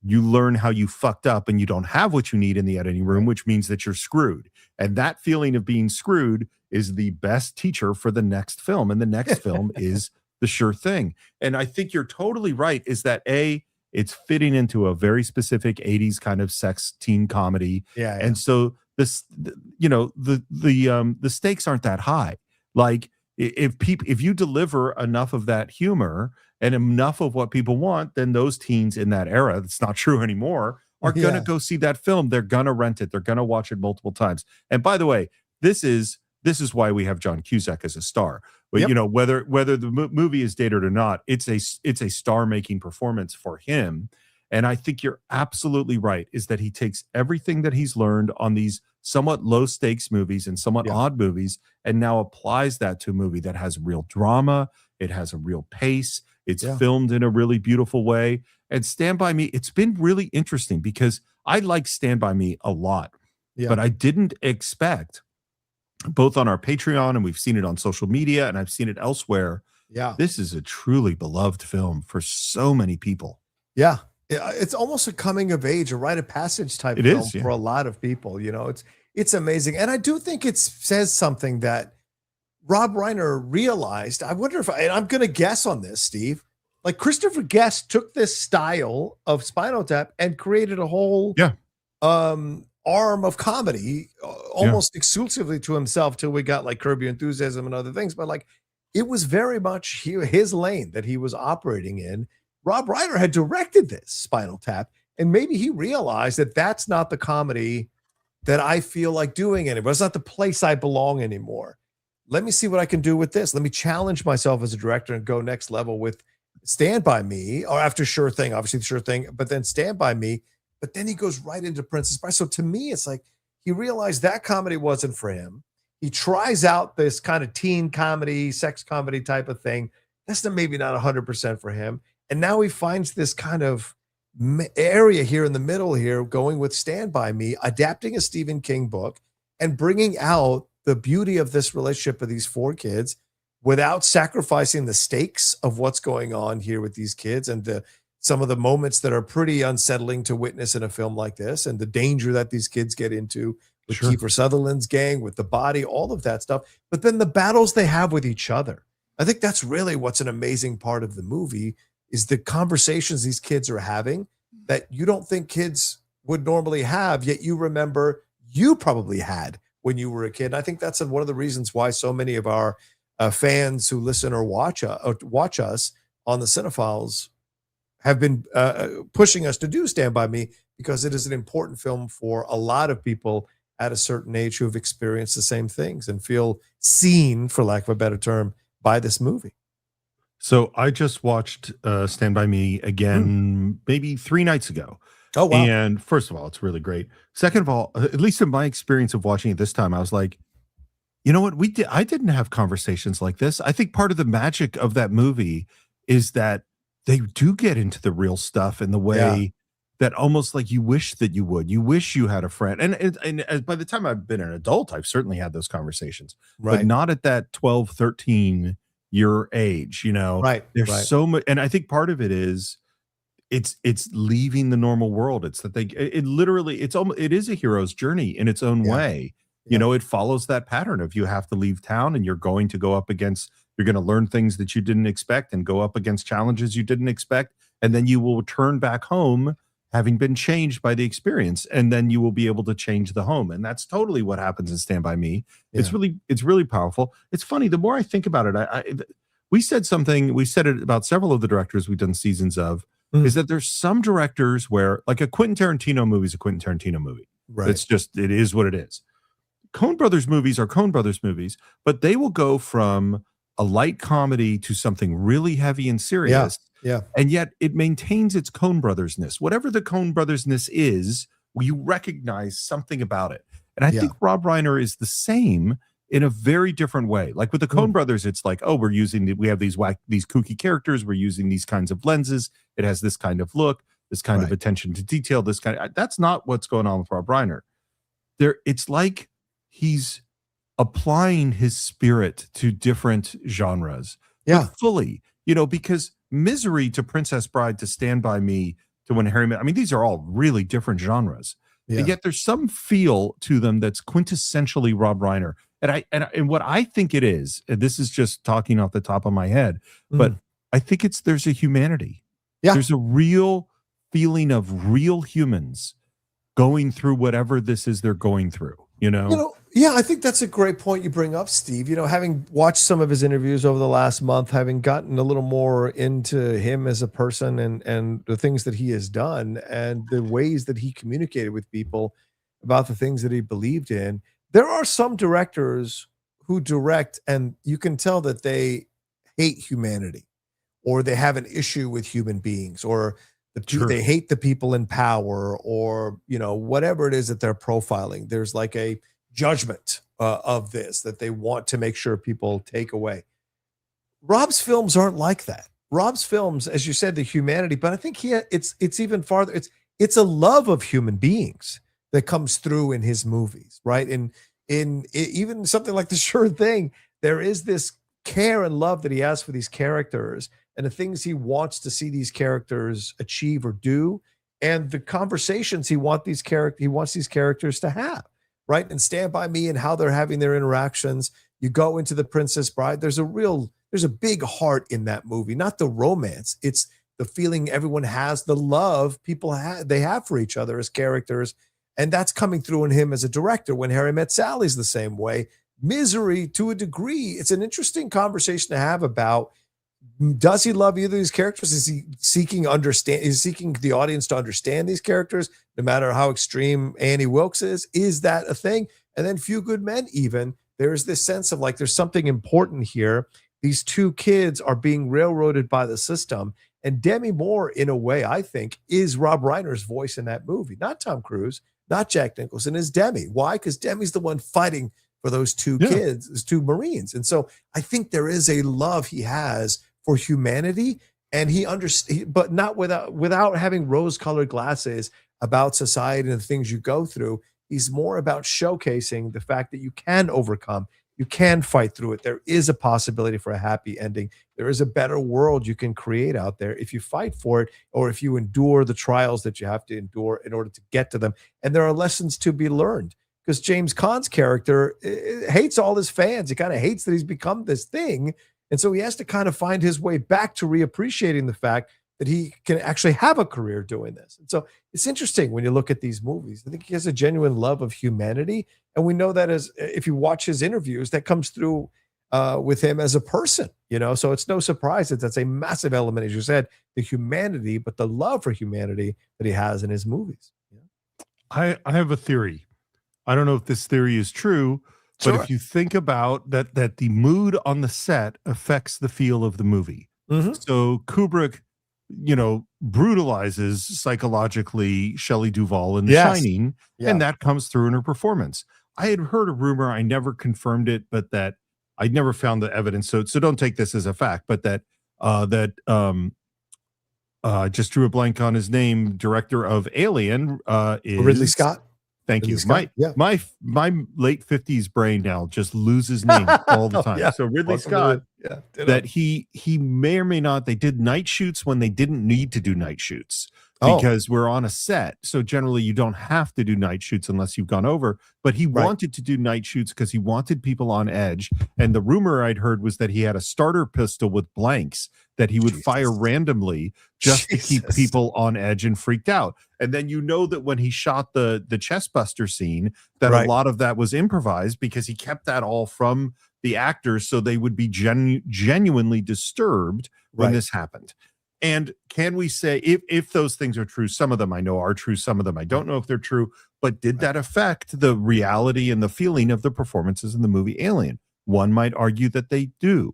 you learn how you fucked up and you don't have what you need in the editing room, which means that you're screwed. And that feeling of being screwed is the best teacher for the next film. And the next film is The Sure Thing. And I think you're totally right, is that it's fitting into a very specific 80s kind of sex teen comedy. Yeah. And so this, the stakes aren't that high. Like if you deliver enough of that humor and enough of what people want, then those teens in that era, that's not true anymore, are going to go see that film. They're going to rent it. They're going to watch it multiple times. And by the way, this is why we have John Cusack as a star. But you know, whether the movie is dated or not, it's a star-making performance for him. And I think you're absolutely right, is that he takes everything that he's learned on these somewhat low-stakes movies and somewhat odd movies and now applies that to a movie that has real drama, it has a real pace, it's filmed in a really beautiful way. And Stand By Me, it's been really interesting because I like Stand By Me a lot, but I didn't expect, both on our Patreon and we've seen it on social media and I've seen it elsewhere. Yeah. This is a truly beloved film for so many people. Yeah. It's almost a coming of age, a rite of passage type film for a lot of people. You know, it's amazing. And I do think it says something that Rob Reiner realized. I wonder if and I'm going to guess on this, Steve, like Christopher Guest took this style of Spinal Tap and created a whole arm of comedy almost exclusively to himself till we got like Curb Your Enthusiasm and other things. But like, it was very much his lane that he was operating in. Rob Reiner had directed this Spinal Tap, And maybe he realized that that's not the comedy that I feel like doing anymore. It's not the place I belong anymore. Let me see what I can do with this. Let me challenge myself as a director and go next level with Stand By Me, or after Sure Thing, obviously Sure Thing, but then Stand By Me. But then he goes right into Princess Bride. So to me, it's like he realized that comedy wasn't for him. He tries out this kind of teen comedy, sex comedy type of thing. That's maybe not 100% for him. And now he finds this kind of area here in the middle here, going with Stand By Me, adapting a Stephen King book and bringing out the beauty of this relationship of these four kids without sacrificing the stakes of what's going on here with these kids and some of the moments that are pretty unsettling to witness in a film like this, and the danger that these kids get into with Sure. Kiefer Sutherland's gang, with the body, all of that stuff. But then the battles they have with each other. I think that's really what's an amazing part of the movie, is the conversations these kids are having that you don't think kids would normally have, yet you remember you probably had when you were a kid. And I think that's one of the reasons why so many of our fans who listen or watch us on the Cine-Files have been pushing us to do Stand By Me, because it is an important film for a lot of people at a certain age who have experienced the same things and feel seen, for lack of a better term, by this movie. So I just watched Stand By Me again, maybe 3 nights ago. Oh, wow. And first of all, it's really great. Second of all, at least in my experience of watching it this time, I was like, you know what? I didn't have conversations like this. I think part of the magic of that movie is that they do get into the real stuff in the way that almost like you wish that you would. You wish you had a friend. And by the time I've been an adult, I've certainly had those conversations, but not at that 12, 13 year age, you know. There's so much, and I think part of it is it's leaving the normal world. It's that it is a hero's journey in its own way. You know, it follows that pattern of you have to leave town and you're going to learn things that you didn't expect and go up against challenges you didn't expect. And then you will return back home having been changed by the experience. And then you will be able to change the home. And that's totally what happens in Stand By Me. Yeah. It's really powerful. It's funny. The more I think about it, we said it about several of the directors we've done seasons of, is that there's some directors where, like, a Quentin Tarantino movie is a Quentin Tarantino movie. Right. It is what it is. Coen Brothers movies are Coen Brothers movies, but they will go from a light comedy to something really heavy and serious. Yeah. And yet it maintains its Coen Brothers-ness. Whatever the Coen Brothers-ness is, you recognize something about it. And I think Rob Reiner is the same in a very different way. Like with the Coen Brothers, it's like, oh, we have these kooky characters. We're using these kinds of lenses. It has this kind of look, this kind of attention to detail, that's not what's going on with Rob Reiner. It's like he's applying his spirit to different genres. Fully, you know, because Misery to Princess Bride to Stand By Me to When Harry Met, I mean, these are all really different genres. And yet there's some feel to them that's quintessentially Rob Reiner. And what I think it is, and this is just talking off the top of my head, but I think there's a humanity. There's a real feeling of real humans going through whatever this is they're going through, you know? I think that's a great point you bring up, Steve. You know, having watched some of his interviews over the last month, having gotten a little more into him as a person and the things that he has done and the ways that he communicated with people about the things that he believed in, there are some directors who direct and you can tell that they hate humanity, or they have an issue with human beings, or they hate the people in power, or, you know, whatever it is that they're profiling. There's like a judgment of this that they want to make sure people take away. Rob's films aren't like that. Rob's films, as you said, the humanity, but I think it's even farther. It's a love of human beings that comes through in his movies, right? And in even something like The Sure Thing, there is this care and love that he has for these characters and the things he wants to see these characters achieve or do, and the conversations he wants these characters to have, right? And Stand By Me and how they're having their interactions. You go into The Princess Bride, there's a big heart in that movie, not the romance. It's the feeling everyone has, the love they have for each other as characters. And that's coming through in him as a director. When Harry Met Sally's the same way. Misery, to a degree, it's an interesting conversation to have about Does he love either of these characters? Is he seeking the audience to understand these characters, no matter how extreme Annie Wilkes is? Is that a thing? And then Few Good Men, even there's this sense of like there's something important here. These two kids are being railroaded by the system. And Demi Moore, in a way, I think, is Rob Reiner's voice in that movie, not Tom Cruise, not Jack Nicholson, is Demi. Why? Because Demi's the one fighting for those two kids, those two Marines. And so I think there is a love he has for humanity, and he understands, but not without having rose-colored glasses about society and the things you go through. He's more about showcasing the fact that you can overcome, you can fight through it. There is a possibility for a happy ending. There is a better world you can create out there if you fight for it, or if you endure the trials that you have to endure in order to get to them. And there are lessons to be learned, because James Caan's character hates all his fans. He kind of hates that he's become this thing. And so he has to kind of find his way back to reappreciating the fact that he can actually have a career doing this. And so it's interesting when you look at these movies. I think he has a genuine love of humanity. And we know that as if you watch his interviews, that comes through with him as a person, you know. So it's no surprise that that's a massive element, as you said, the humanity, but the love for humanity that he has in his movies. I have a theory. I don't know if this theory is true, but if you think about that the mood on the set affects the feel of the movie. So Kubrick, you know, brutalizes psychologically Shelley Duvall in The Shining, and that comes through in her performance. I had heard a rumor, I never confirmed it, but that I never found the evidence. So don't take this as a fact, but that I just drew a blank on his name. Director of Alien is Ridley Scott. Thank you. My late 50s brain now just loses names all the time. So Ridley Scott, that he may or may not, they did night shoots when they didn't need to do night shoots because we're on a set. So generally you don't have to do night shoots unless you've gone over, but he wanted to do night shoots because he wanted people on edge. And the rumor I'd heard was that he had a starter pistol with blanks that he would fire randomly just to keep people on edge and freaked out. And then you know that when he shot the chest buster scene, that a lot of that was improvised because he kept that all from the actors, so they would be genuinely disturbed when this happened. And can we say, if those things are true, some of them I know are true, some of them I don't know if they're true, but did that affect the reality and the feeling of the performances in the movie Alien? One might argue that they do.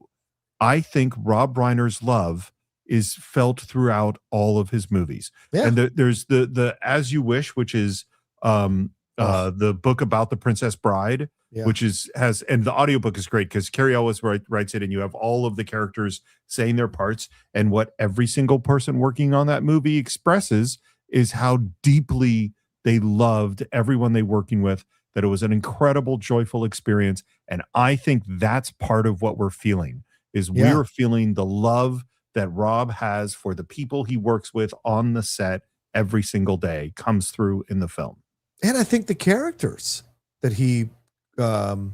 I think Rob Reiner's love is felt throughout all of his movies. And there's the As You Wish, which is the book about the Princess Bride, which and the audiobook is great because Carrie Ellis writes it, and you have all of the characters saying their parts, and what every single person working on that movie expresses is how deeply they loved everyone they working with, that it was an incredible, joyful experience. And I think that's part of what we're feeling, is we're feeling the love that Rob has for the people he works with on the set every single day comes through in the film. And I think the characters that he the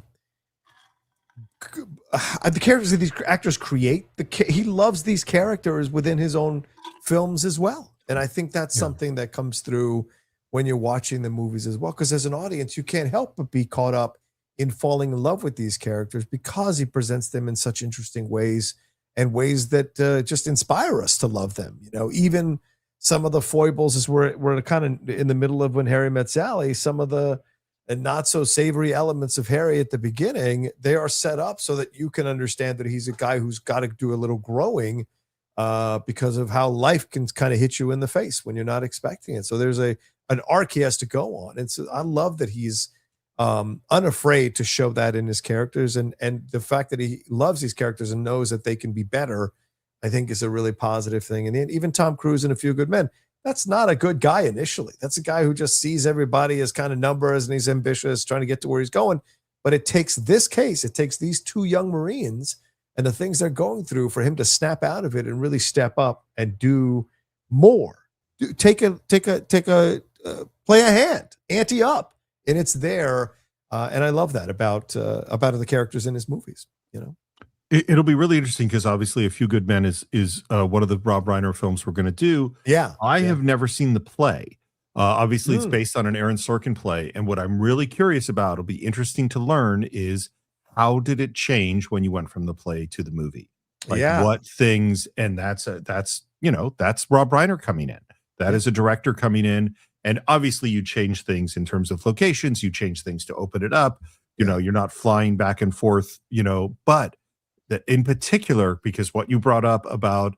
characters that these actors create, he loves these characters within his own films as well. And I think that's something that comes through when you're watching the movies as well, because as an audience you can't help but be caught up in falling in love with these characters because he presents them in such interesting ways, and ways that just inspire us to love them. You know, even some of the foibles, as we're kind of in the middle of When Harry Met Sally, some of the not so savory elements of Harry at the beginning, they are set up so that you can understand that he's a guy who's got to do a little growing because of how life can kind of hit you in the face when you're not expecting it. So there's an arc he has to go on. And so I love that he's unafraid to show that in his characters, and the fact that he loves these characters and knows that they can be better, I think is a really positive thing. And even Tom Cruise in A Few Good Men, that's not a good guy initially. That's a guy who just sees everybody as kind of numbers, and he's ambitious, trying to get to where he's going. But it takes this case, it takes these two young Marines and the things they're going through for him to snap out of it and really step up and do more. Play a hand, ante up. And it's there, and I love that about the characters in his movies. You know, it'll be really interesting because obviously A Few Good Men is one of the Rob Reiner films we're going to do. I have never seen the play. Obviously, it's based on an Aaron Sorkin play, and what I'm really curious about, it'll be interesting to learn, is how did it change when you went from the play to the movie? Like Yeah. what things, and that's Rob Reiner coming in. That is a director coming in, and obviously you change things in terms of locations, you change things to open it up. You're not flying back and forth, but that in particular, because what you brought up about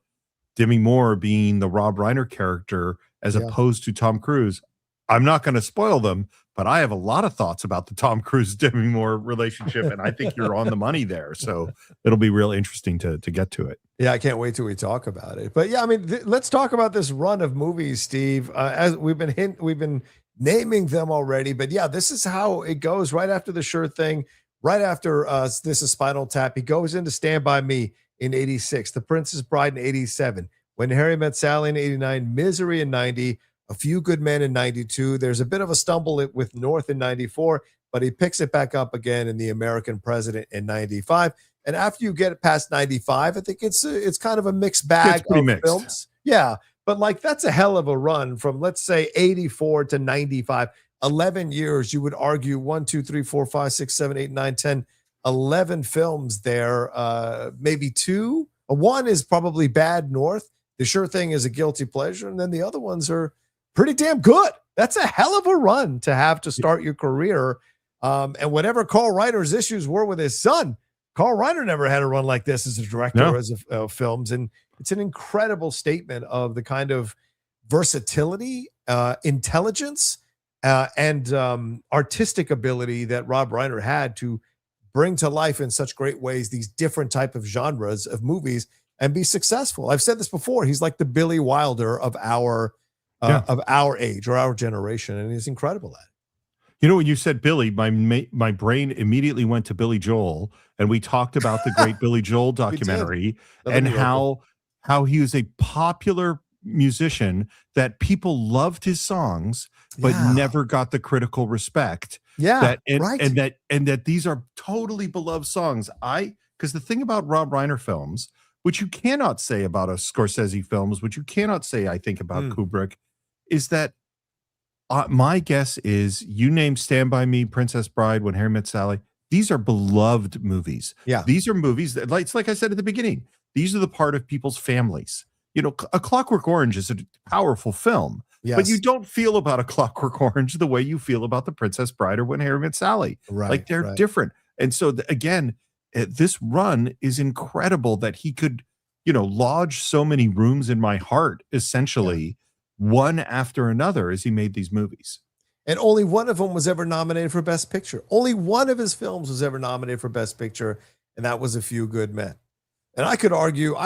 Demi Moore being the Rob Reiner character as opposed to Tom Cruise, I'm not going to spoil them, but I have a lot of thoughts about the Tom Cruise Demi Moore relationship, and I think you're on the money there. So it'll be real interesting to get to it. Yeah, I can't wait till we talk about it. But yeah, I mean, let's talk about this run of movies, Steve. As we've been naming them already, but yeah, this is how it goes. Right after The Sure Thing, right after This Is Spinal Tap, he goes into Stand By Me in '86, The Princess Bride in '87, When Harry Met Sally in '89, Misery in '90, A Few Good Men in '92. There's a bit of a stumble with North in '94, but he picks it back up again in The American President in '95. And after you get past '95, I think it's kind of a mixed bag of films. Yeah, but like that's a hell of a run from, let's say, '84 to '95. 11 years, you would argue 1, 2, 3, 4, 5, 6, 7, 8, 9, 10, 11 films there. Maybe two. One is probably Bad North. The Sure Thing is a guilty pleasure, and then the other ones are pretty damn good. That's a hell of a run to have to start your career. And whatever Carl Reiner's issues were with his son, Carl Reiner never had a run like this as a director of films. And it's an incredible statement of the kind of versatility, intelligence, and artistic ability that Rob Reiner had to bring to life in such great ways these different type of genres of movies and be successful. I've said this before. He's like the Billy Wilder of our age or our generation, and he's incredible at it. When you said Billy, my brain immediately went to Billy Joel, and we talked about the great Billy Joel documentary and how he was a popular musician, that people loved his songs but never got the critical respect. And that these are totally beloved songs. Because the thing about Rob Reiner films, which you cannot say about a Scorsese films, which you cannot say, I think, about Kubrick, is that my guess is you name Stand By Me, Princess Bride, When Harry Met Sally. These are beloved movies. Yeah. These are movies that, it's like I said at the beginning, these are the part of people's families. A Clockwork Orange is a powerful film, but you don't feel about A Clockwork Orange the way you feel about The Princess Bride or When Harry Met Sally. Like they're different. And so again, this run is incredible that he could, lodge so many rooms in my heart, essentially, one after another as he made these movies. And only one of them was ever nominated for Best Picture. Only one of his films was ever nominated for Best Picture, and that was A Few Good Men. And I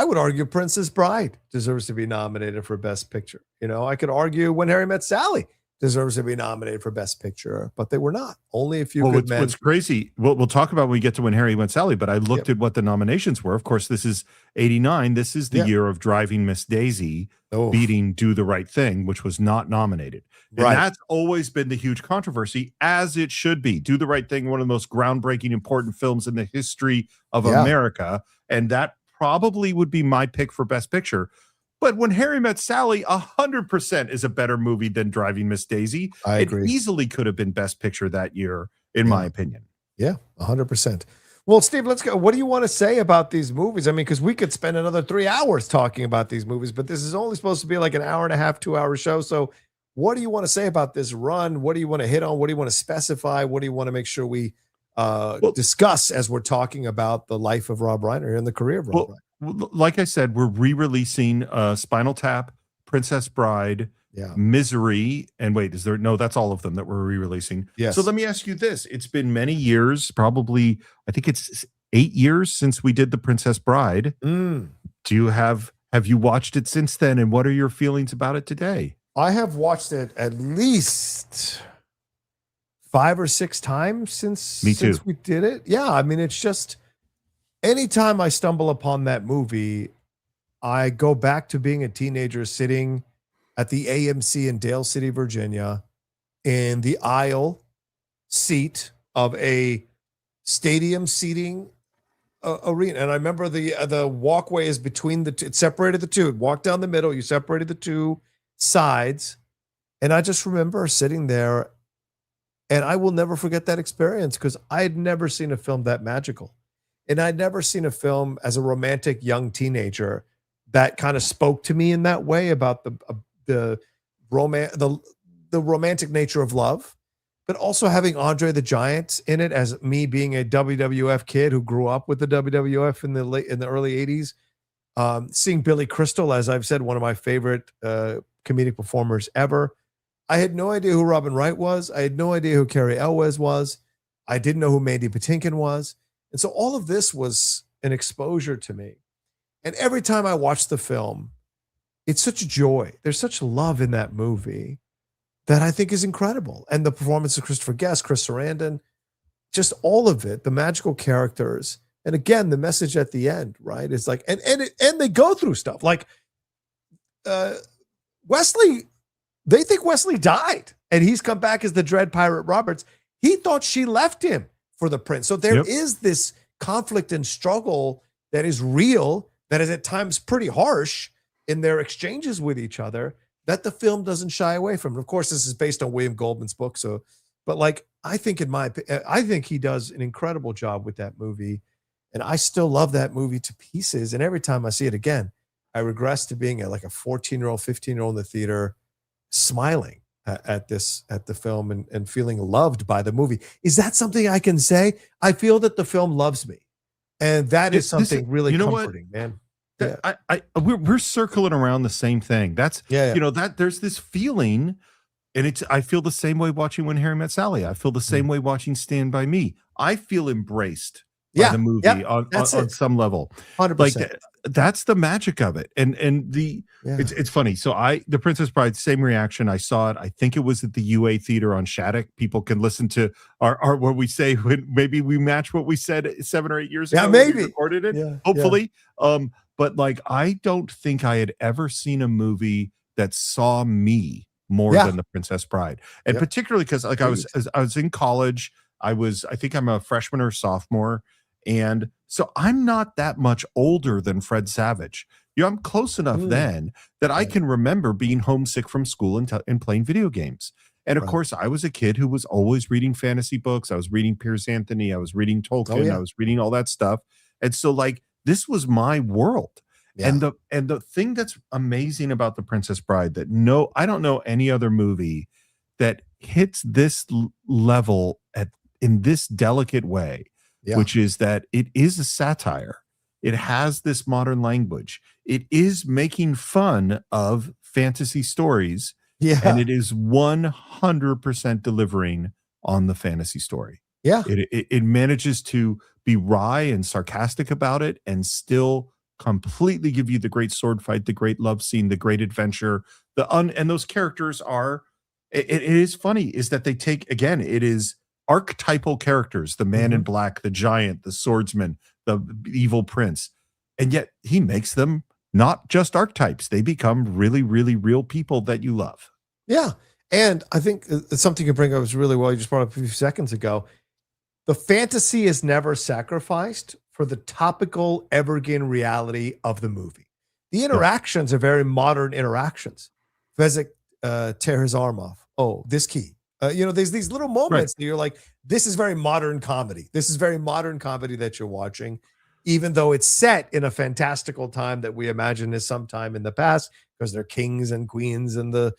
would argue Princess Bride deserves to be nominated for Best Picture. I could argue When Harry Met Sally deserves to be nominated for Best Picture, but they were not. Only A Few Good Men. What's crazy, we'll talk about when we get to When Harry Met Sally, but I looked at what the nominations were. Of course, this is 89. This is the year of Driving Miss Daisy beating Do the Right Thing, which was not nominated. And that's always been the huge controversy, as it should be. Do the Right Thing, one of the most groundbreaking, important films in the history of America. And that probably would be my pick for Best Picture. But When Harry Met Sally, 100% is a better movie than Driving Miss Daisy. I agree. It easily could have been Best Picture that year, in my opinion. Yeah, 100%. Well, Steve, let's go. What do you want to say about these movies? I mean, because we could spend another 3 hours talking about these movies, but this is only supposed to be like an hour and a half, 2-hour show. So what do you want to say about this run? What do you want to hit on? What do you want to specify? What do you want to make sure we discuss as we're talking about the life of Rob Reiner and the career of Rob Reiner? Like I said, we're re-releasing Spinal Tap, Princess Bride, Misery, and wait, that's all of them that we're re-releasing. Yes. So let me ask you this. It's been many years, probably, I think it's 8 years since we did The Princess Bride. Do you have you watched it since then, and what are your feelings about it today? I have watched it at least 5 or 6 times since we did it. Yeah, I mean, it's just anytime I stumble upon that movie, I go back to being a teenager sitting at the AMC in Dale City, Virginia, in the aisle seat of a stadium seating arena. And I remember the walkway is between it separated the two. Walk down the middle, you separated the two sides. And I just remember sitting there, and I will never forget that experience because I had never seen a film that magical. And I'd never seen a film as a romantic young teenager that kind of spoke to me in that way about the romance, the romantic nature of love, but also having Andre the Giant in it as me being a WWF kid who grew up with the WWF in the early 80s. Seeing Billy Crystal, as I've said, one of my favorite comedic performers ever. I had no idea who Robin Wright was. I had no idea who Carrie Elwes was. I didn't know who Mandy Patinkin was. And so all of this was an exposure to me. And every time I watch the film, it's such joy. There's such love in that movie that I think is incredible. And the performance of Christopher Guest, Chris Sarandon, just all of it, the magical characters. And again, the message at the end, right? It's like, and they go through stuff like Wesley. They think Wesley died, and he's come back as the Dread Pirate Roberts. He thought she left him for the prince. So there is this conflict and struggle that is real, that is at times pretty harsh in their exchanges with each other, that the film doesn't shy away from. And of course, this is based on William Goldman's book. So, but like, I think I think he does an incredible job with that movie. And I still love that movie to pieces. And every time I see it again, I regress to being like a 14-year-old, 15-year-old in the theater, smiling at the film and feeling loved by the movie. Is that something I can say? I feel that the film loves me. And that is something really comforting, man. Yeah. We're circling around the same thing. That's, that there's this feeling, and I feel the same way watching When Harry Met Sally. I feel the same way watching Stand By Me. I feel embraced by the movie on some level. 100%. Like that's the magic of it. And it's funny. So The Princess Bride, same reaction. I saw it. I think it was at the UA Theater on Shattuck. People can listen to our what we say when maybe we match what we said 7 or 8 years ago. Yeah, maybe we recorded it. Hopefully. Yeah. But like, I don't think I had ever seen a movie that saw me more than The Princess Bride. And particularly because like I was in college. I think I'm a freshman or sophomore. And so I'm not that much older than Fred Savage. I'm close enough then that I can remember being homesick from school and playing video games. And of course, I was a kid who was always reading fantasy books. I was reading Piers Anthony. I was reading Tolkien. I was reading all that stuff. And so like, this was my world. And the thing that's amazing about The Princess Bride that I don't know any other movie that hits this level in this delicate way, which is that it is a satire. It has this modern language. It is making fun of fantasy stories. And it is 100% delivering on the fantasy story. It manages to be wry and sarcastic about it and still completely give you the great sword fight, the great love scene, the great adventure. And those characters are, it is funny, is that they take, again, it is archetypal characters, the man in black, the giant, the swordsman, the evil prince. And yet he makes them not just archetypes. They become really, really real people that you love. Yeah. And I think it's something you bring up is really well. You just brought up a few seconds ago. The fantasy is never sacrificed for the topical evergreen reality of the movie. The interactions are very modern interactions. Fezzik tear his arm off. Oh, this key. There's these little moments that you're like, this is very modern comedy. This is very modern comedy that you're watching, even though it's set in a fantastical time that we imagine is sometime in the past, because they're kings and queens and the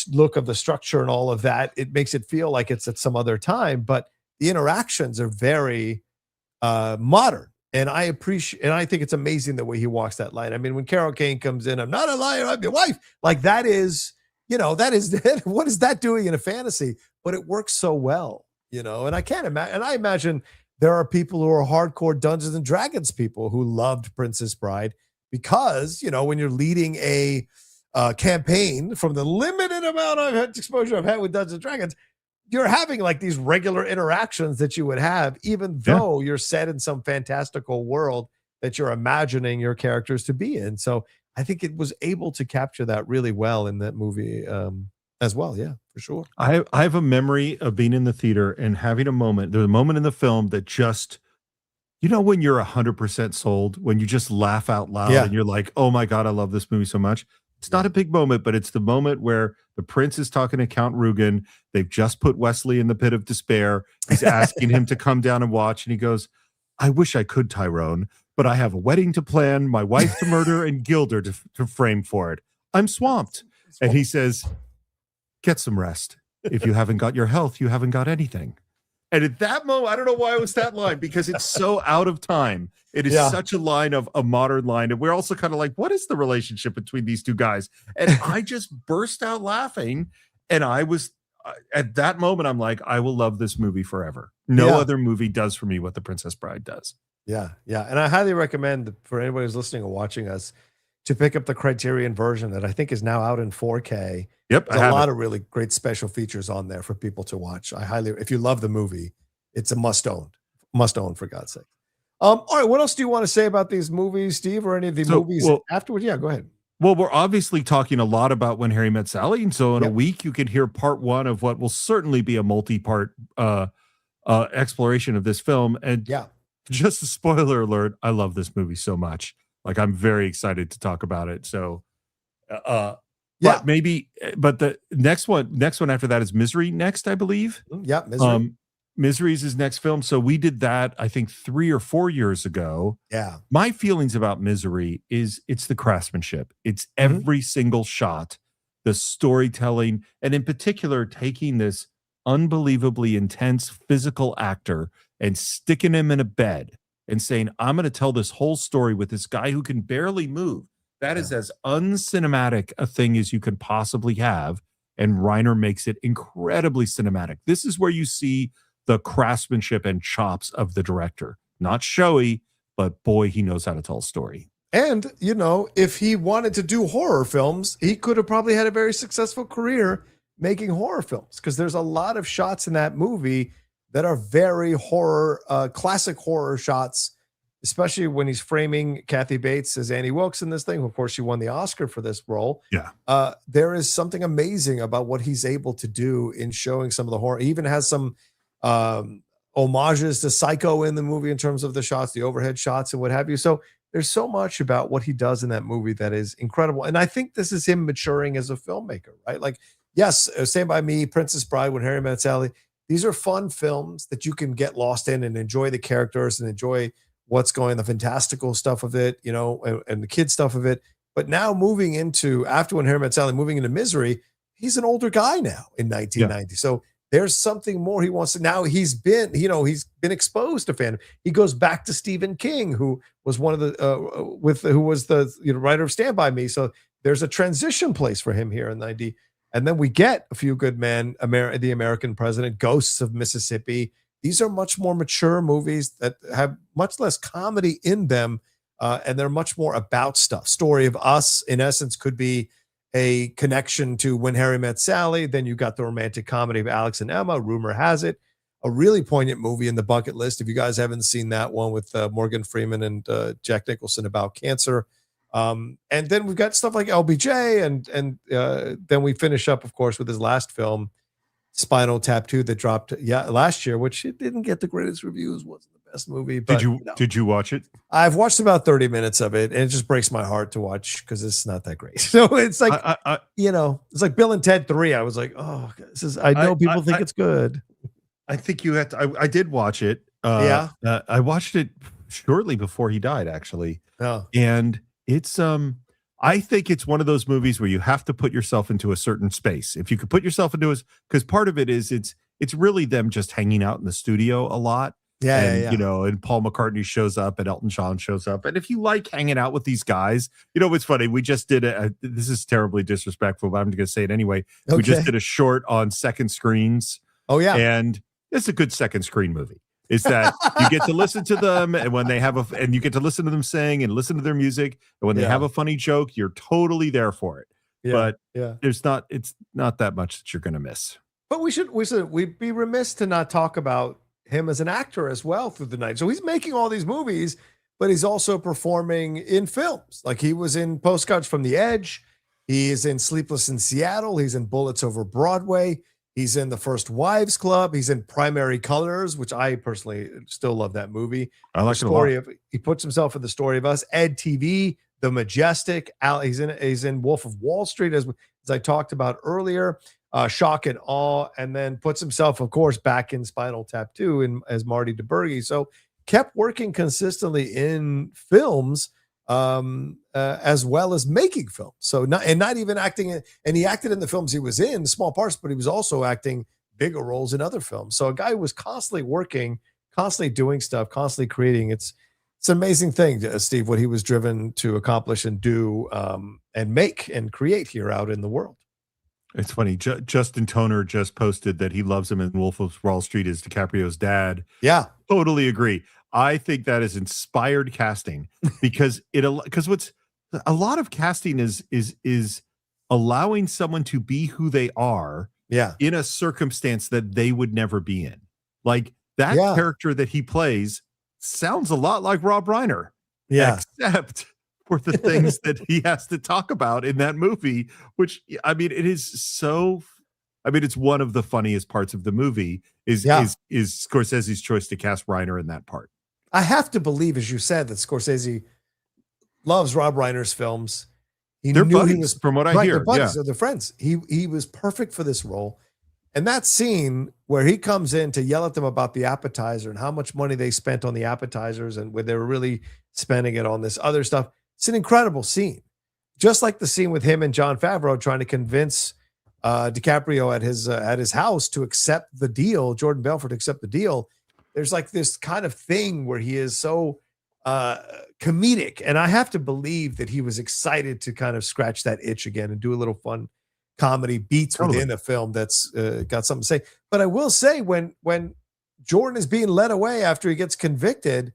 look of the structure and all of that. It makes it feel like it's at some other time, but the interactions are very modern. And I appreciate, and I think it's amazing the way he walks that line. I mean, when Carol Kane comes in, I'm not a liar, I'm your wife. Like that is, what is that doing in a fantasy? But it works so well, and I can't imagine. And I imagine there are people who are hardcore Dungeons and Dragons people who loved Princess Bride because, when you're leading a campaign from the limited amount of exposure I've had with Dungeons and Dragons, you're having like these regular interactions that you would have, even though you're set in some fantastical world that you're imagining your characters to be in. So I think it was able to capture that really well in that movie as well. Yeah, for sure. I have a memory of being in the theater and having a moment. There's a moment in the film that just, when you're 100% sold, when you just laugh out loud and you're like, oh my God, I love this movie so much. It's not a big moment, but it's the moment where the prince is talking to Count Rugen. They've just put Wesley in the pit of despair. He's asking him to come down and watch. And he goes, I wish I could, Tyrone, but I have a wedding to plan, my wife to murder, and Gilder to frame for it. I'm swamped. And he says, get some rest. If you haven't got your health, you haven't got anything. And at that moment, I don't know why it was that line, because it's so out of time. It is such a line of a modern line. And we're also kind of like, what is the relationship between these two guys? And I just burst out laughing. And I was, at that moment, I'm like, I will love this movie forever. No other movie does for me what The Princess Bride does. Yeah. And I highly recommend for anybody who's listening or watching us to pick up the Criterion version that I think is now out in 4K. Yep, There's a lot of really great special features on there for people to watch. If you love the movie, it's a must own for God's sake. All right, what else do you want to say about these movies, Steve, or any of the movies afterwards? Yeah, go ahead. Well, we're obviously talking a lot about When Harry Met Sally, and so in a week you could hear part one of what will certainly be a multi-part exploration of this film. And just a spoiler alert, I love this movie so much. Like, I'm very excited to talk about it. So, but the next one after that is Misery next, I believe. Yeah, Misery. Misery is his next film. So we did that, I think, 3 or 4 years ago. Yeah. My feelings about Misery is it's the craftsmanship. It's every single shot, the storytelling, and in particular, taking this unbelievably intense physical actor and sticking him in a bed and saying, I'm going to tell this whole story with this guy who can barely move. That is as uncinematic a thing as you can possibly have. And Reiner makes it incredibly cinematic. This is where you see the craftsmanship and chops of the director. Not showy, but boy, he knows how to tell a story. And, if he wanted to do horror films, he could have probably had a very successful career making horror films, because there's a lot of shots in that movie that are very horror, classic horror shots, especially when he's framing Kathy Bates as Annie Wilkes in this thing. Of course, she won the Oscar for this role. Yeah. There is something amazing about what he's able to do in showing some of the horror. He even has some homages to Psycho in the movie in terms of the shots, the overhead shots and what have you. So there's so much about what he does in that movie that is incredible. And I think this is him maturing as a filmmaker, right? Like, yes, Stand By Me, Princess Bride, When Harry Met Sally, these are fun films that you can get lost in and enjoy the characters and enjoy what's going, the fantastical stuff of it, and the kid stuff of it. But now moving into, after When Harry Met Sally, moving into Misery, he's an older guy now in 1990. So there's something more he wants to. Now he's been exposed to fandom. He goes back to Stephen King, who was one of the who was the writer of Stand By Me. So there's a transition place for him here in 90. And then we get A Few Good Men, The American President, Ghosts of Mississippi. These are much more mature movies that have much less comedy in them, and they're much more about stuff. Story of Us, in essence, could be a connection to When Harry Met Sally. Then you got the romantic comedy of Alex and Emma, Rumor Has It, a really poignant movie in the bucket list. If you guys haven't seen that one with Morgan Freeman and Jack Nicholson about cancer. And then we've got stuff like LBJ, and then we finish up, of course, with his last film, Spinal Tap 2, that dropped last year, which it didn't get the greatest reviews, wasn't the best movie. But did you watch it? I've watched about 30 minutes of it, and it just breaks my heart to watch because it's not that great. So it's like, it's like Bill and Ted 3. I was like, oh, I know people think it's good. I think you had to, I did watch it. I watched it shortly before he died, actually. Oh. And it's, I think it's one of those movies where you have to put yourself into a certain space. If you could put yourself into it, because part of it is it's really them just hanging out in the studio a lot. And Paul McCartney shows up and Elton John shows up. And if you like hanging out with these guys, it's funny. We just did this is terribly disrespectful, but I'm going to say it anyway. Okay. We just did a short on second screens. Oh, yeah. And it's a good second screen movie. Is that you get to listen to them, and when they have and you get to listen to them sing and listen to their music, and when they have a funny joke, you're totally there for it. But it's not that much that you're going to miss. But we'd be remiss to not talk about him as an actor as well through the night. So he's making all these movies, but he's also performing in films. Like, he was in Postcards from the Edge. He is in Sleepless in Seattle. He's in Bullets Over Broadway. He's in The First Wives Club. He's in Primary Colors, which I personally still love that movie. I like it a lot. He puts himself in The Story of Us, Ed TV, The Majestic. He's in Wolf of Wall Street, as I talked about earlier. Shock and Awe, and then puts himself, of course, back in Spinal Tap 2 as Marty DeBurgi. So kept working consistently in films, as well as making films. So not even acting, and he acted in the films he was in, small parts, but he was also acting bigger roles in other films. So a guy who was constantly working, constantly doing stuff, constantly creating. It's an amazing thing, Steve, what he was driven to accomplish and do, and make and create here out in the world. It's funny. Justin Toner just posted that he loves him in Wolf of Wall Street as DiCaprio's dad. Yeah. Totally agree. I think that is inspired casting because what's a lot of casting is allowing someone to be who they are, Yeah, in a circumstance that they would never be in. Like that Yeah. character that he plays sounds a lot like Rob Reiner. Yeah. Except for the things that he has to talk about in that movie, which I mean, it is so. I mean, it's one of the funniest parts of the movie is Scorsese's choice to cast Reiner in that part. I have to believe, as you said, that Scorsese loves Rob Reiner's films. They're buddies, from what I hear. They're buddies, they're friends. He was perfect for this role. And that scene where he comes in to yell at them about the appetizer and how much money they spent on the appetizers and where they were really spending it on this other stuff. It's an incredible scene. Just like the scene with him and Jon Favreau trying to convince DiCaprio at his house to accept the deal, Jordan Belfort to accept the deal. There's like this kind of thing where he is so comedic. And I have to believe that he was excited to kind of scratch that itch again and do a little fun comedy beats within a film that's got something to say. But I will say when Jordan is being led away after he gets convicted,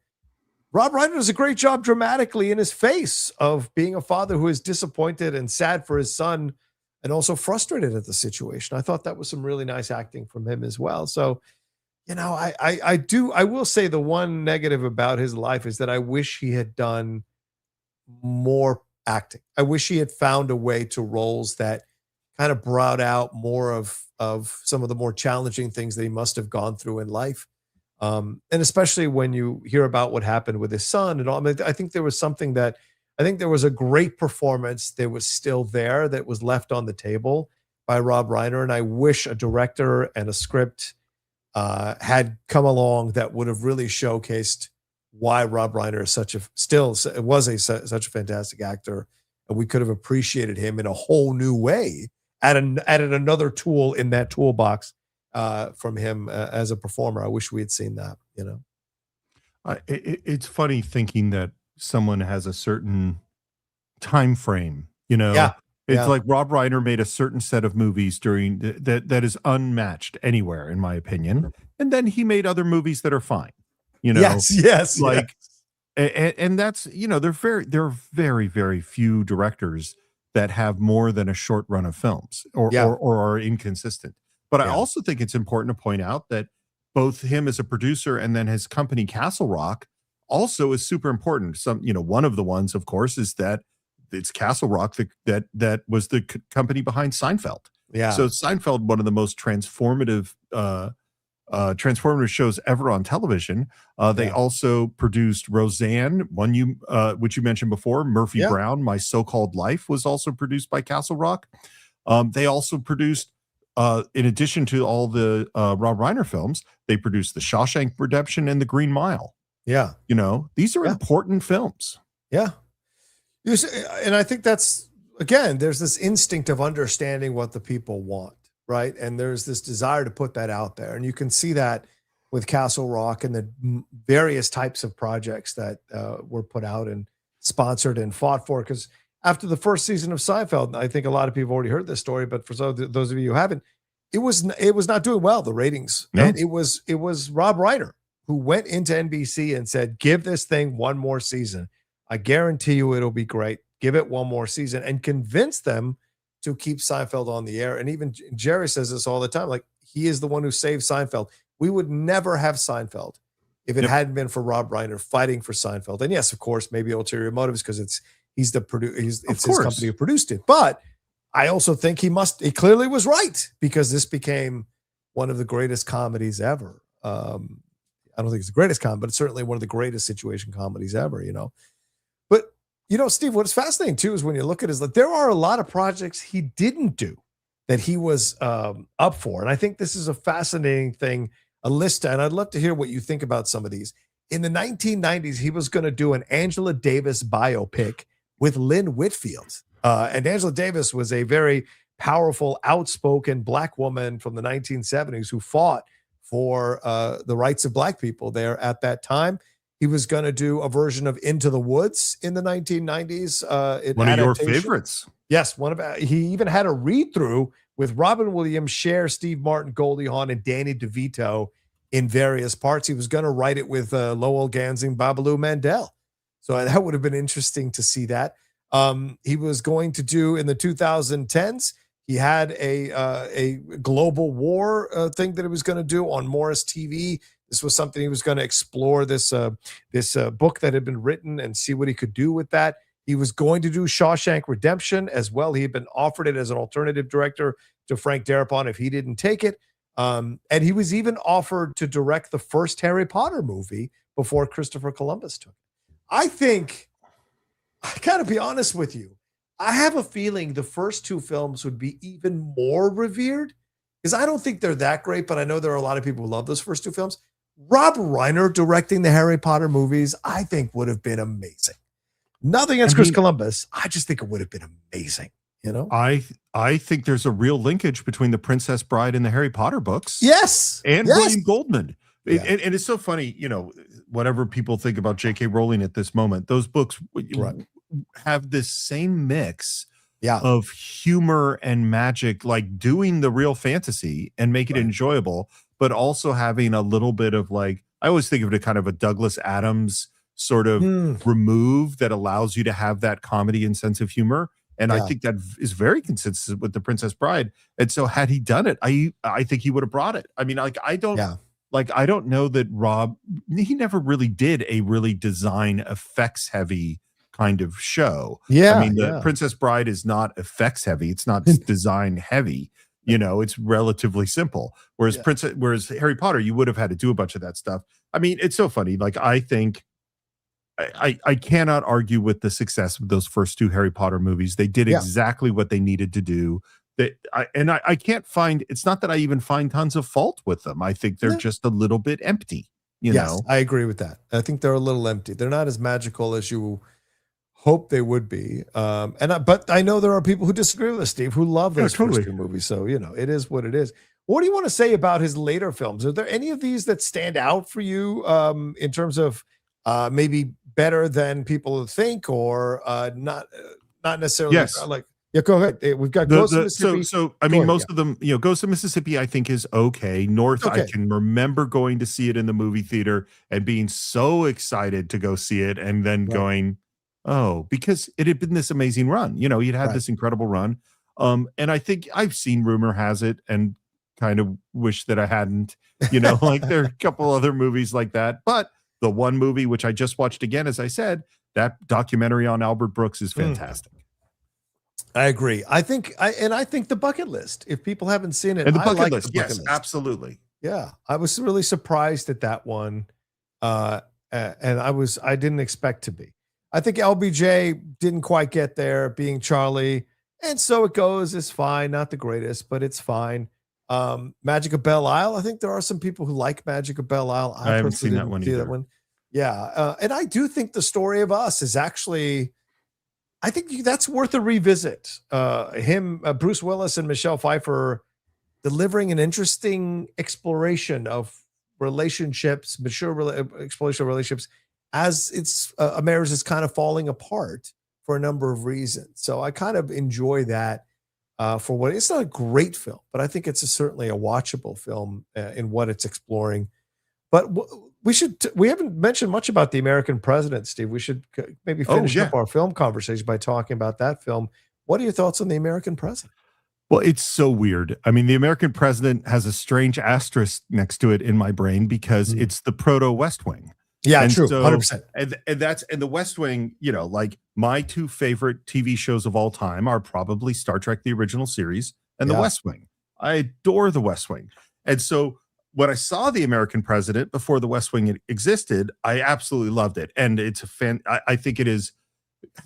Rob Reiner does a great job dramatically in his face of being a father who is disappointed and sad for his son and also frustrated at the situation. I thought that was some really nice acting from him as well. So, you know, I will say the one negative about his life is that I wish he had done more acting. I wish he had found a way to roles that kind of brought out more of some of the more challenging things that he must have gone through in life. And especially when you hear about what happened with his son and all, I mean, I think there was something that I think there was a great performance that was still there that was left on the table by Rob Reiner. And I wish a director and a script had come along that would have really showcased why Rob Reiner is such a fantastic actor. And we could have appreciated him in a whole new way, added another tool in that toolbox from him as a performer. I wish we had seen that, you know. It's funny thinking that someone has a certain time frame, you know. Yeah. It's like Rob Reiner made a certain set of movies during that is unmatched anywhere, in my opinion. And then he made other movies that are fine, you know. Yes. Like, and that's, you know, there are very, very few directors that have more than a short run of films or are inconsistent. But I also think it's important to point out that both him as a producer and then his company Castle Rock also is super important. Some, you know, one of the ones, of course, is that it's Castle Rock that was the company behind Seinfeld. Yeah. So Seinfeld, one of the most transformative shows ever on television. They also produced Roseanne, which you mentioned before. Murphy Brown, My So-Called Life, was also produced by Castle Rock. They also produced, in addition to all the Rob Reiner films, they produced The Shawshank Redemption and The Green Mile. Yeah. You know, these are important films. Yeah. And I think that's, again, there's this instinct of understanding what the people want, right? And there's this desire to put that out there. And you can see that with Castle Rock and the various types of projects that were put out and sponsored and fought for. Because after the first season of Seinfeld, I think a lot of people have already heard this story, but for those of you who haven't, it was not doing well, the ratings. No. And it was Rob Reiner who went into NBC and said, give this thing one more season. I guarantee you it'll be great. Give it one more season, and convince them to keep Seinfeld on the air. And even Jerry says this all the time, like, he is the one who saved Seinfeld. We would never have Seinfeld if it hadn't been for Rob Reiner fighting for Seinfeld. And yes, of course, maybe ulterior motives because it's his company who produced it. But I also think he clearly was right, because this became one of the greatest comedies ever. I don't think it's the greatest comedy, but it's certainly one of the greatest situation comedies ever, you know. But, you know, Steve, what's fascinating too is when you look at it, like, there are a lot of projects he didn't do that he was up for. And I think this is a fascinating thing, a list, and I'd love to hear what you think about some of these. in the 1990s, he was going to do an Angela Davis biopic with Lynn Whitfield. And Angela Davis was a very powerful, outspoken Black woman from the 1970s who fought for the rights of Black people there at that time. He was going to do a version of Into the Woods in the 1990s. One of your favorites. Yes, he even had a read-through with Robin Williams, Cher, Steve Martin, Goldie Hawn, and Danny DeVito in various parts. He was going to write it with Lowell Gansing, Babalu Mandel. So that would have been interesting to see that. He was going to do in the 2010s, he had a global war thing that he was going to do on Morris TV. This was something he was going to explore, this book that had been written, and see what he could do with that. He was going to do Shawshank Redemption as well. He had been offered it as an alternative director to Frank Darabont if he didn't take it. And he was even offered to direct the first Harry Potter movie before Christopher Columbus took it. I think, I gotta be honest with you, I have a feeling the first two films would be even more revered, because I don't think they're that great, but I know there are a lot of people who love those first two films. Rob Reiner directing the Harry Potter movies, I think would have been amazing. Nothing against Chris Columbus. I just think it would have been amazing. You know, I think there's a real linkage between the Princess Bride and the Harry Potter books. Yes. And William Goldman. Yeah. And it's so funny, you know, whatever people think about J.K. Rowling at this moment, those books have this same mix of humor and magic, like doing the real fantasy and make it enjoyable, but also having a little bit of, like, I always think of it kind of a Douglas Adams sort of remove that allows you to have that comedy and sense of humor. And I think that is very consistent with The Princess Bride. And so had he done it, I think he would have brought it. I mean, like, I don't know that Rob, he never really did a really design effects heavy kind of show. I mean, the Princess Bride is not effects heavy. It's not design heavy. You know, it's relatively simple. Whereas whereas Harry Potter, you would have had to do a bunch of that stuff. I mean, it's so funny. Like, I think I cannot argue with the success of those first two Harry Potter movies. They did exactly what they needed to do. I can't find, it's not that I even find tons of fault with them. I think they're just a little bit empty, you know? I agree with that. I think they're a little empty. They're not as magical as you hope they would be. But I know there are people who disagree with us, Steve, who love those first two movies. So, you know, it is what it is. What do you want to say about his later films? Are there any of these that stand out for you in terms of maybe better than people think, or not necessarily like, go ahead. We've got Ghost of Mississippi. So I mean, most of them, you know, Ghost of Mississippi, I think is okay. North, I can remember going to see it in the movie theater and being so excited to go see it, and then going, oh, because it had been this amazing run. You know, he'd had this incredible run. And I think I've seen Rumor Has It and kind of wish that I hadn't, you know, like there are a couple other movies like that. But the one movie, which I just watched again, as I said, that documentary on Albert Brooks is fantastic. I agree. I think The Bucket List, if people haven't seen it, and the Bucket List, yes, absolutely. Yeah. I was really surprised at that one. And I didn't expect to be. I think LBJ didn't quite get there, being Charlie. And So It Goes is fine. Not the greatest, but it's fine. Magic of Belle Isle. I think there are some people who like Magic of Belle Isle. I haven't seen that one either. Yeah. And I do think The Story of Us is actually, I think that's worth a revisit. Bruce Willis and Michelle Pfeiffer delivering an interesting exploration of relationships, exploration of relationships, as it's a marriage is kind of falling apart for a number of reasons. So I kind of enjoy that for what it's not a great film, but I think it's certainly a watchable film in what it's exploring. But we haven't mentioned much about The American President, Steve. We should maybe finish up our film conversation by talking about that film. What are your thoughts on The American President? Well, it's so weird. I mean, The American President has a strange asterisk next to it in my brain because it's the proto West Wing. Yeah, and true. So, 100%. And the West Wing, you know, like my two favorite TV shows of all time are probably Star Trek, the original series, and the West Wing. I adore the West Wing. And so when I saw The American President before the West Wing existed, I absolutely loved it. And it's I think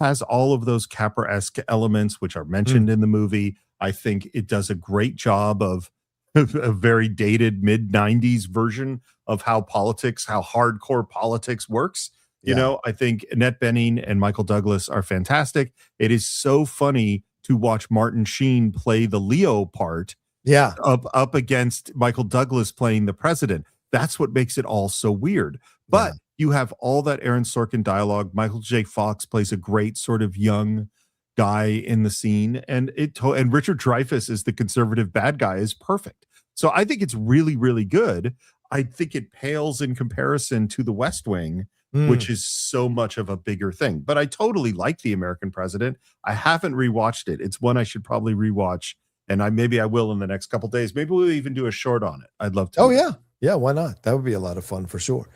has all of those Capra-esque elements, which are mentioned in the movie. I think it does a great job of a very dated mid-90s version of how hardcore politics works. You know, I think Annette Bening and Michael Douglas are fantastic. It is so funny to watch Martin Sheen play the Leo part up against Michael Douglas playing the president. That's what makes it all so weird. But you have all that Aaron Sorkin dialogue. Michael J. Fox plays a great sort of young guy in the scene, and Richard Dreyfuss is the conservative bad guy is perfect. So I think it's really, really good. I think it pales in comparison to The West Wing, which is so much of a bigger thing. But I totally like The American President. I haven't rewatched it. It's one I should probably rewatch, and maybe I will in the next couple days. Maybe we'll even do a short on it. I'd love to. Oh yeah, yeah. Why not? That would be a lot of fun for sure.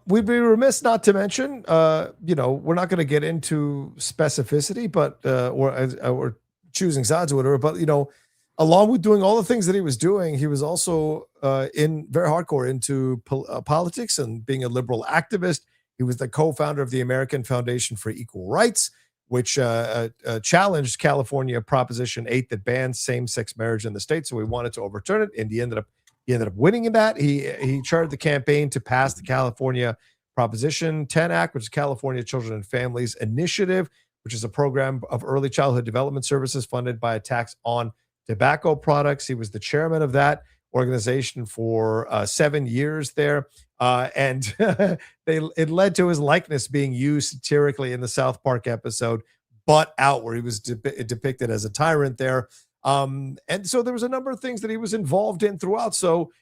We'd be remiss not to mention, we're not going to get into specificity, but or choosing sides or whatever. But along with doing all the things that he was doing, he was also in very hardcore into politics and being a liberal activist. He was the co-founder of the American Foundation for Equal Rights, which challenged California Proposition 8 that bans same-sex marriage in the state. So we wanted to overturn it, and he ended up winning in that. He chartered the campaign to pass the California Proposition 10 Act, which is California Children and Families Initiative, which is a program of early childhood development services funded by a tax on tobacco products. He was the chairman of that organization for 7 years there. And it led to his likeness being used satirically in the South Park episode Butt Out, where he was depicted as a tyrant there. And so there was a number of things that he was involved in throughout. So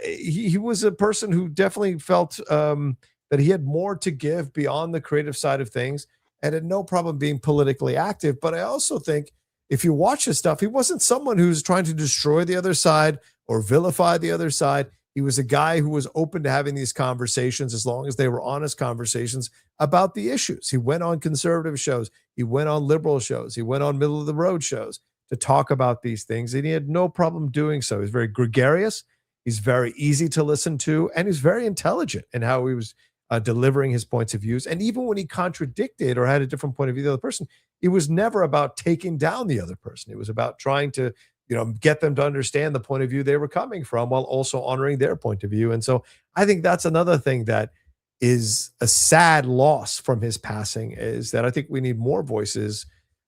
he was a person who definitely felt that he had more to give beyond the creative side of things and had no problem being politically active. But I also think if you watch his stuff, he wasn't someone who's trying to destroy the other side or vilify the other side. He was a guy who was open to having these conversations as long as they were honest conversations about the issues. He went on conservative shows. He went on liberal shows. He went on middle of the road shows to talk about these things, and he had no problem doing so. He's very gregarious. He's very easy to listen to, and he's very intelligent in how he was delivering his points of views. And even when he contradicted or had a different point of view than the other person, it was never about taking down the other person. It was about trying to, get them to understand the point of view they were coming from while also honoring their point of view. And so I think that's another thing that is a sad loss from his passing, is that I think we need more voices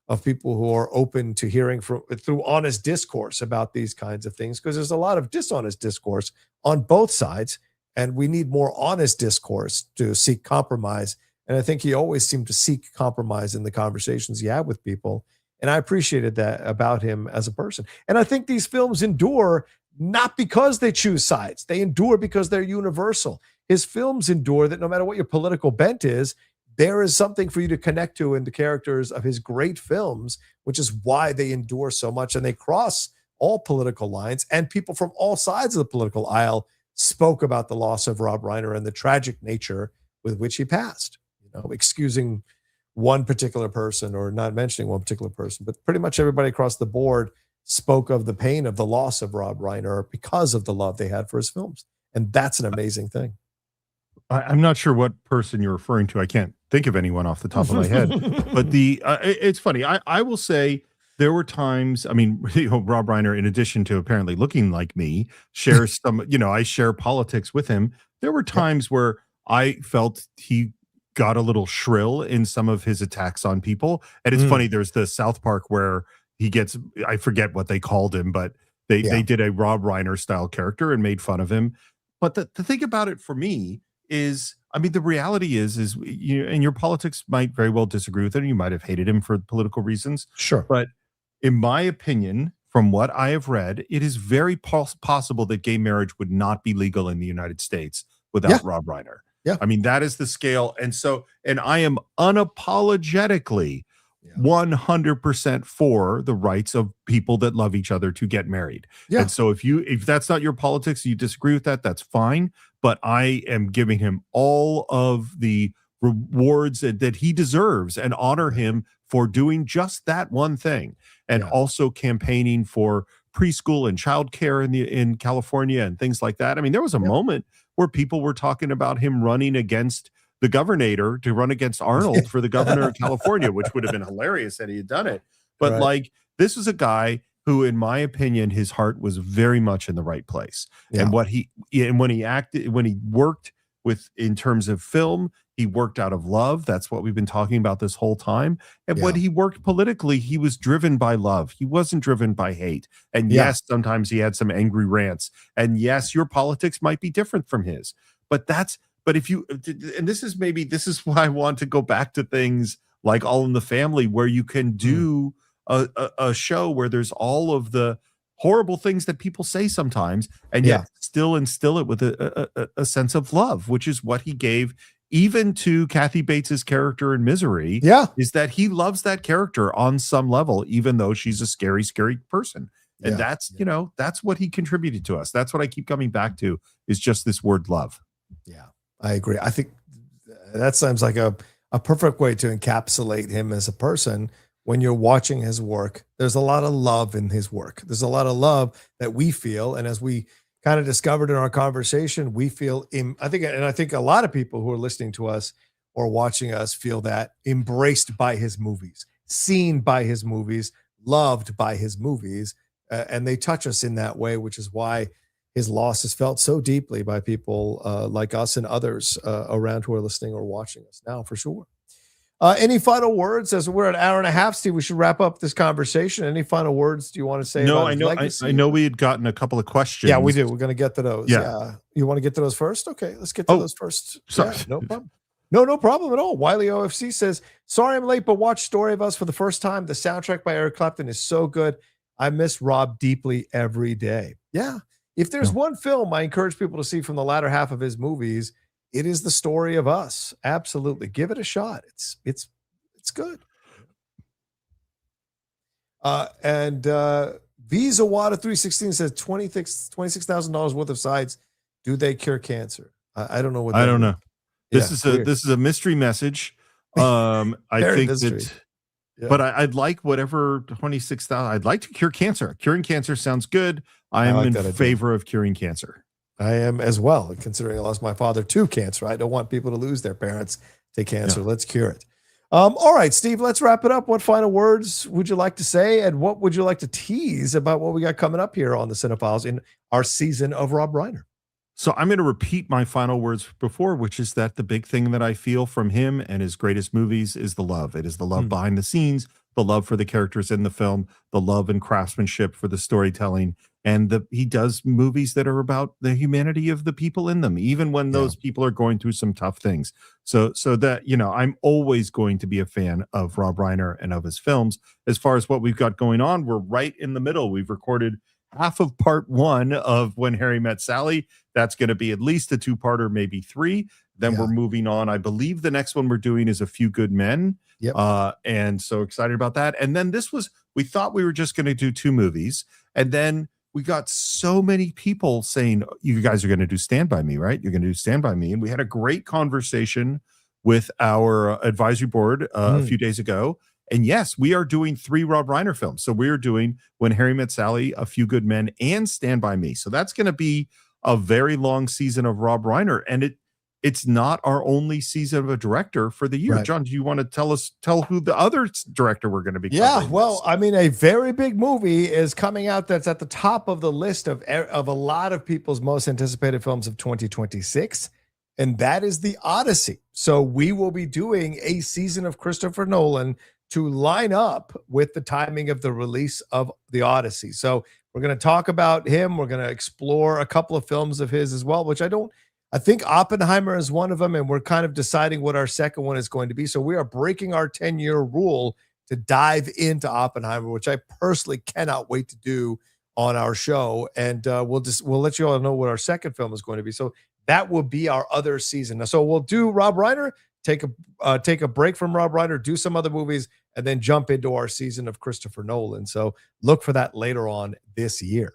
of people who are open to hearing through honest discourse about these kinds of things, because there's a lot of dishonest discourse on both sides, and we need more honest discourse to seek compromise. And I think he always seemed to seek compromise in the conversations he had with people. And I appreciated that about him as a person. And I think these films endure not because they choose sides. They endure because they're universal. His films endure that no matter what your political bent is, there is something for you to connect to in the characters of his great films, which is why they endure so much, and they cross all political lines. And people from all sides of the political aisle spoke about the loss of Rob Reiner and the tragic nature with which he passed, excusing one particular person or not mentioning one particular person, but pretty much everybody across the board spoke of the pain of the loss of Rob Reiner because of the love they had for his films. And that's an amazing thing. I'm not sure what person you're referring to. I can't think of anyone off the top of my head, but it's funny. I will say there were times, Rob Reiner, in addition to apparently looking like me, shares some, I share politics with him. There were times where I felt he got a little shrill in some of his attacks on people. And it's funny, there's the South Park where he gets, I forget what they called him, but they did a Rob Reiner style character and made fun of him. But the thing about it for me is, the reality is and your politics might very well disagree with him. You might have hated him for political reasons. Sure. But in my opinion, from what I have read, it is very possible that gay marriage would not be legal in the United States without Rob Reiner. Yeah. That is the scale. And I am unapologetically 100% for the rights of people that love each other to get married. Yeah. And so if that's not your politics, you disagree with that, that's fine. But I am giving him all of the rewards that he deserves and honor him for doing just that one thing. And also campaigning for preschool and childcare in California and things like that. There was a moment where people were talking about him running against the governor to run against Arnold for the governor of California, which would have been hilarious had he had done it. But this was a guy who, in my opinion, his heart was very much in the right place. Yeah. And when he worked in terms of film, he worked out of love. That's what we've been talking about this whole time. And when he worked politically, he was driven by love. He wasn't driven by hate. And yes, sometimes he had some angry rants. And yes, your politics might be different from his. But if you, and this is why I want to go back to things like All in the Family, where you can do a show where there's all of the horrible things that people say sometimes, and yet still instill it with a sense of love, which is what he gave even to Kathy Bates's character in Misery. Is that he loves that character on some level, even though she's a scary, scary person. And that's what he contributed to us. That's what I keep coming back to, is just this word love. Yeah, I agree. I think that sounds like a perfect way to encapsulate him as a person. When you're watching his work, there's a lot of love in his work. There's a lot of love that we feel. And as we kind of discovered in our conversation, we feel, I think a lot of people who are listening to us or watching us feel that embraced by his movies, seen by his movies, loved by his movies. And they touch us in that way, which is why his loss is felt so deeply by people like us and others around who are listening or watching us now, for sure. Any final words? As we're at an hour and a half, Steve, we should wrap up this conversation. Any final words do you want to say? No, about his legacy? I know we had gotten a couple of questions. Yeah, we do. We're going to get to those. Yeah. You want to get to those first? Okay, let's get to those first. Sorry. Yeah, no problem. No problem at all. Wiley OFC says, sorry I'm late, but watch Story of Us for the first time. The soundtrack by Eric Clapton is so good. I miss Rob deeply every day. Yeah. If there's one film I encourage people to see from the latter half of his movies, it is The Story of Us. Absolutely. Give it a shot. It's good. And Visa Water 316 says $26,000 worth of sides. Do they cure cancer? I don't know what. I don't know. This weird. is a mystery message. I think that, but I'd like whatever 26,000. I'd like to cure cancer. Curing cancer sounds good. I am in favor of curing cancer. I am as well, considering I lost my father to cancer. I don't want people to lose their parents to cancer. Let's cure it. All right, Steve, let's wrap it up. What final words would you like to say? And what would you like to tease about what we got coming up here on the Cine-Files in our season of Rob Reiner? So I'm going to repeat my final words before, which is that the big thing that I feel from him and his greatest movies is the love. It is the love behind the scenes, the love for the characters in the film, the love and craftsmanship for the storytelling. And he does movies that are about the humanity of the people in them, even when those people are going through some tough things. So that, I'm always going to be a fan of Rob Reiner and of his films. As far as what we've got going on, we're right in the middle. We've recorded half of part 1 of When Harry Met Sally. That's going to be at least a 2-parter, maybe 3. Then we're moving on. I believe the next one we're doing is A Few Good Men. And so excited about that. And then we thought we were just going to do 2 movies. And then we got so many people saying, you guys are going to do Stand By Me, right? You're going to do Stand By Me. And we had a great conversation with our advisory board a few days ago. And yes, we are doing 3 Rob Reiner films. So we are doing When Harry Met Sally, A Few Good Men, and Stand By Me. So that's going to be a very long season of Rob Reiner. And it's not our only season of a director for the year. Right. John, do you want to tell who the other director we're going to be? Yeah, well, I mean, a very big movie is coming out that's at the top of the list of a lot of people's most anticipated films of 2026, and that is The Odyssey. So we will be doing a season of Christopher Nolan to line up with the timing of the release of The Odyssey. So we're going to talk about him. We're going to explore a couple of films of his as well, which I think Oppenheimer is one of them, and we're kind of deciding what our second one is going to be. So we are breaking our 10-year rule to dive into Oppenheimer, which I personally cannot wait to do on our show. And we'll let you all know what our second film is going to be. So that will be our other season. So we'll do Rob Reiner, take a break from Rob Reiner, do some other movies, and then jump into our season of Christopher Nolan. So look for that later on this year.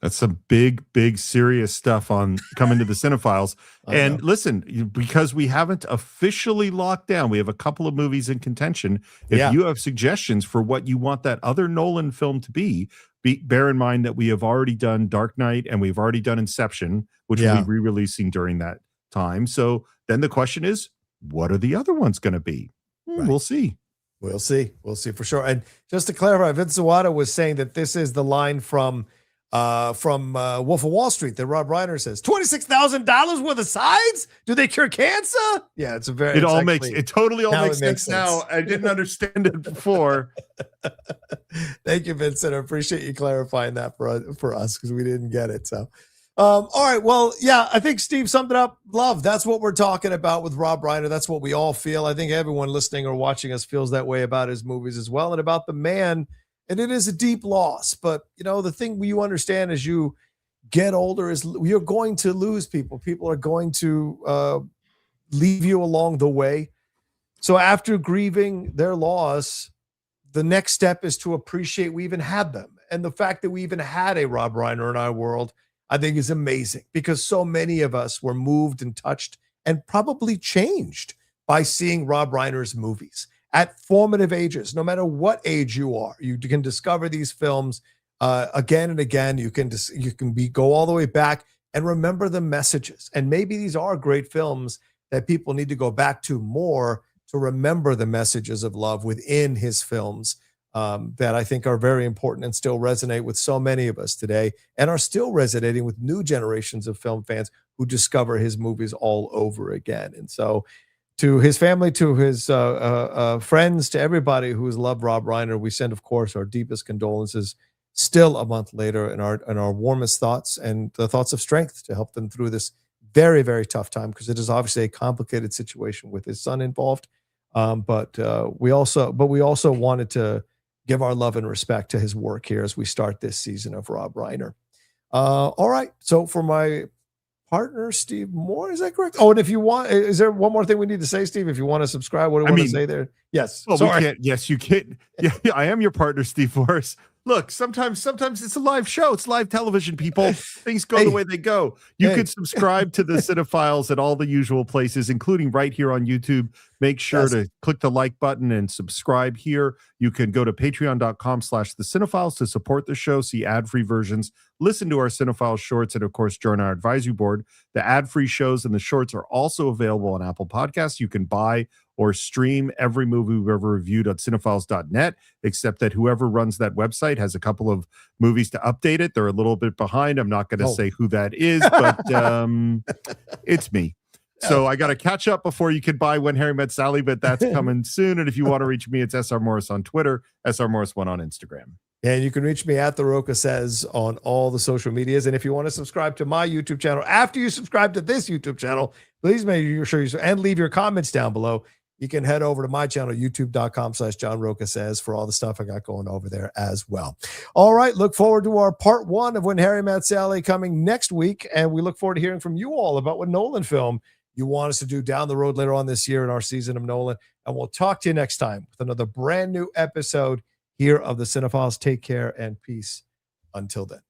That's some big, serious stuff on coming to the Cine-Files. And listen, because we haven't officially locked down, we have a couple of movies in contention. If you have suggestions for what you want that other Nolan film to be, bear in mind that we have already done Dark Knight and we've already done Inception, which we'll be re-releasing during that time. So then the question is, what are the other ones going to be? We'll see. We'll see. We'll see for sure. And just to clarify, Vince Zawada was saying that this is the line from Wolf of Wall Street that Rob Reiner says, $26,000 worth of sides? Do they cure cancer? Yeah, it totally all makes sense now. I didn't understand it before. Thank you, Vincent. I appreciate you clarifying that for us because we didn't get it. So, all right. Well, yeah, I think Steve summed it up. Love. That's what we're talking about with Rob Reiner. That's what we all feel. I think everyone listening or watching us feels that way about his movies as well and about the man. And it is a deep loss. But, the thing you understand as you get older is you're going to lose people. People are going to leave you along the way. So after grieving their loss, the next step is to appreciate we even had them. And the fact that we even had a Rob Reiner in our world, I think is amazing because so many of us were moved and touched and probably changed by seeing Rob Reiner's movies at formative ages. No matter what age you are, you can discover these films again and again. You can go all the way back and remember the messages. And maybe these are great films that people need to go back to more to remember the messages of love within his films that I think are very important and still resonate with so many of us today and are still resonating with new generations of film fans who discover his movies all over again. And so to his family, to his friends, to everybody who has loved Rob Reiner, we send, of course, our deepest condolences still a month later and our warmest thoughts and the thoughts of strength to help them through this very, very tough time because it is obviously a complicated situation with his son involved. But we also wanted to give our love and respect to his work here as we start this season of Rob Reiner. All right. So for my partner, Steve Moore, is that correct? Oh, and if you want, is there one more thing we need to say, Steve? If you want to subscribe, what do you want to say there? Yes. Well, sorry. We can't. Yes, you can't. Yeah, I am your partner, Steve Morris. Look, sometimes it's a live show. It's live television, people. Things go the way they go. You could subscribe to the Cine-Files at all the usual places, including right here on YouTube. Make sure to click the like button and subscribe here. You can go to patreon.com/the Cine-Files to support the show, see ad-free versions, listen to our Cine-Files shorts, and of course, join our advisory board. The ad-free shows and the shorts are also available on Apple Podcasts. You can buy or stream every movie we've ever reviewed on cinephiles.net, except that whoever runs that website has a couple of movies to update it. They're a little bit behind. I'm not going to say who that is, but it's me. So I got to catch up before you can buy When Harry Met Sally, but that's coming soon. And if you want to reach me, it's SR Morris on Twitter, SR Morris1 on Instagram. And you can reach me at The Rocha Says on all the social medias. And if you want to subscribe to my YouTube channel, after you subscribe to this YouTube channel, please make sure you and leave your comments down below. You can head over to my channel, youtube.com/John Rocha Says, for all the stuff I got going over there as well. All right. Look forward to our part 1 of When Harry Met Sally coming next week. And we look forward to hearing from you all about what Nolan film you want us to do down the road later on this year in our season of Nolan. And we'll talk to you next time with another brand new episode here of the Cine-Files. Take care and peace until then.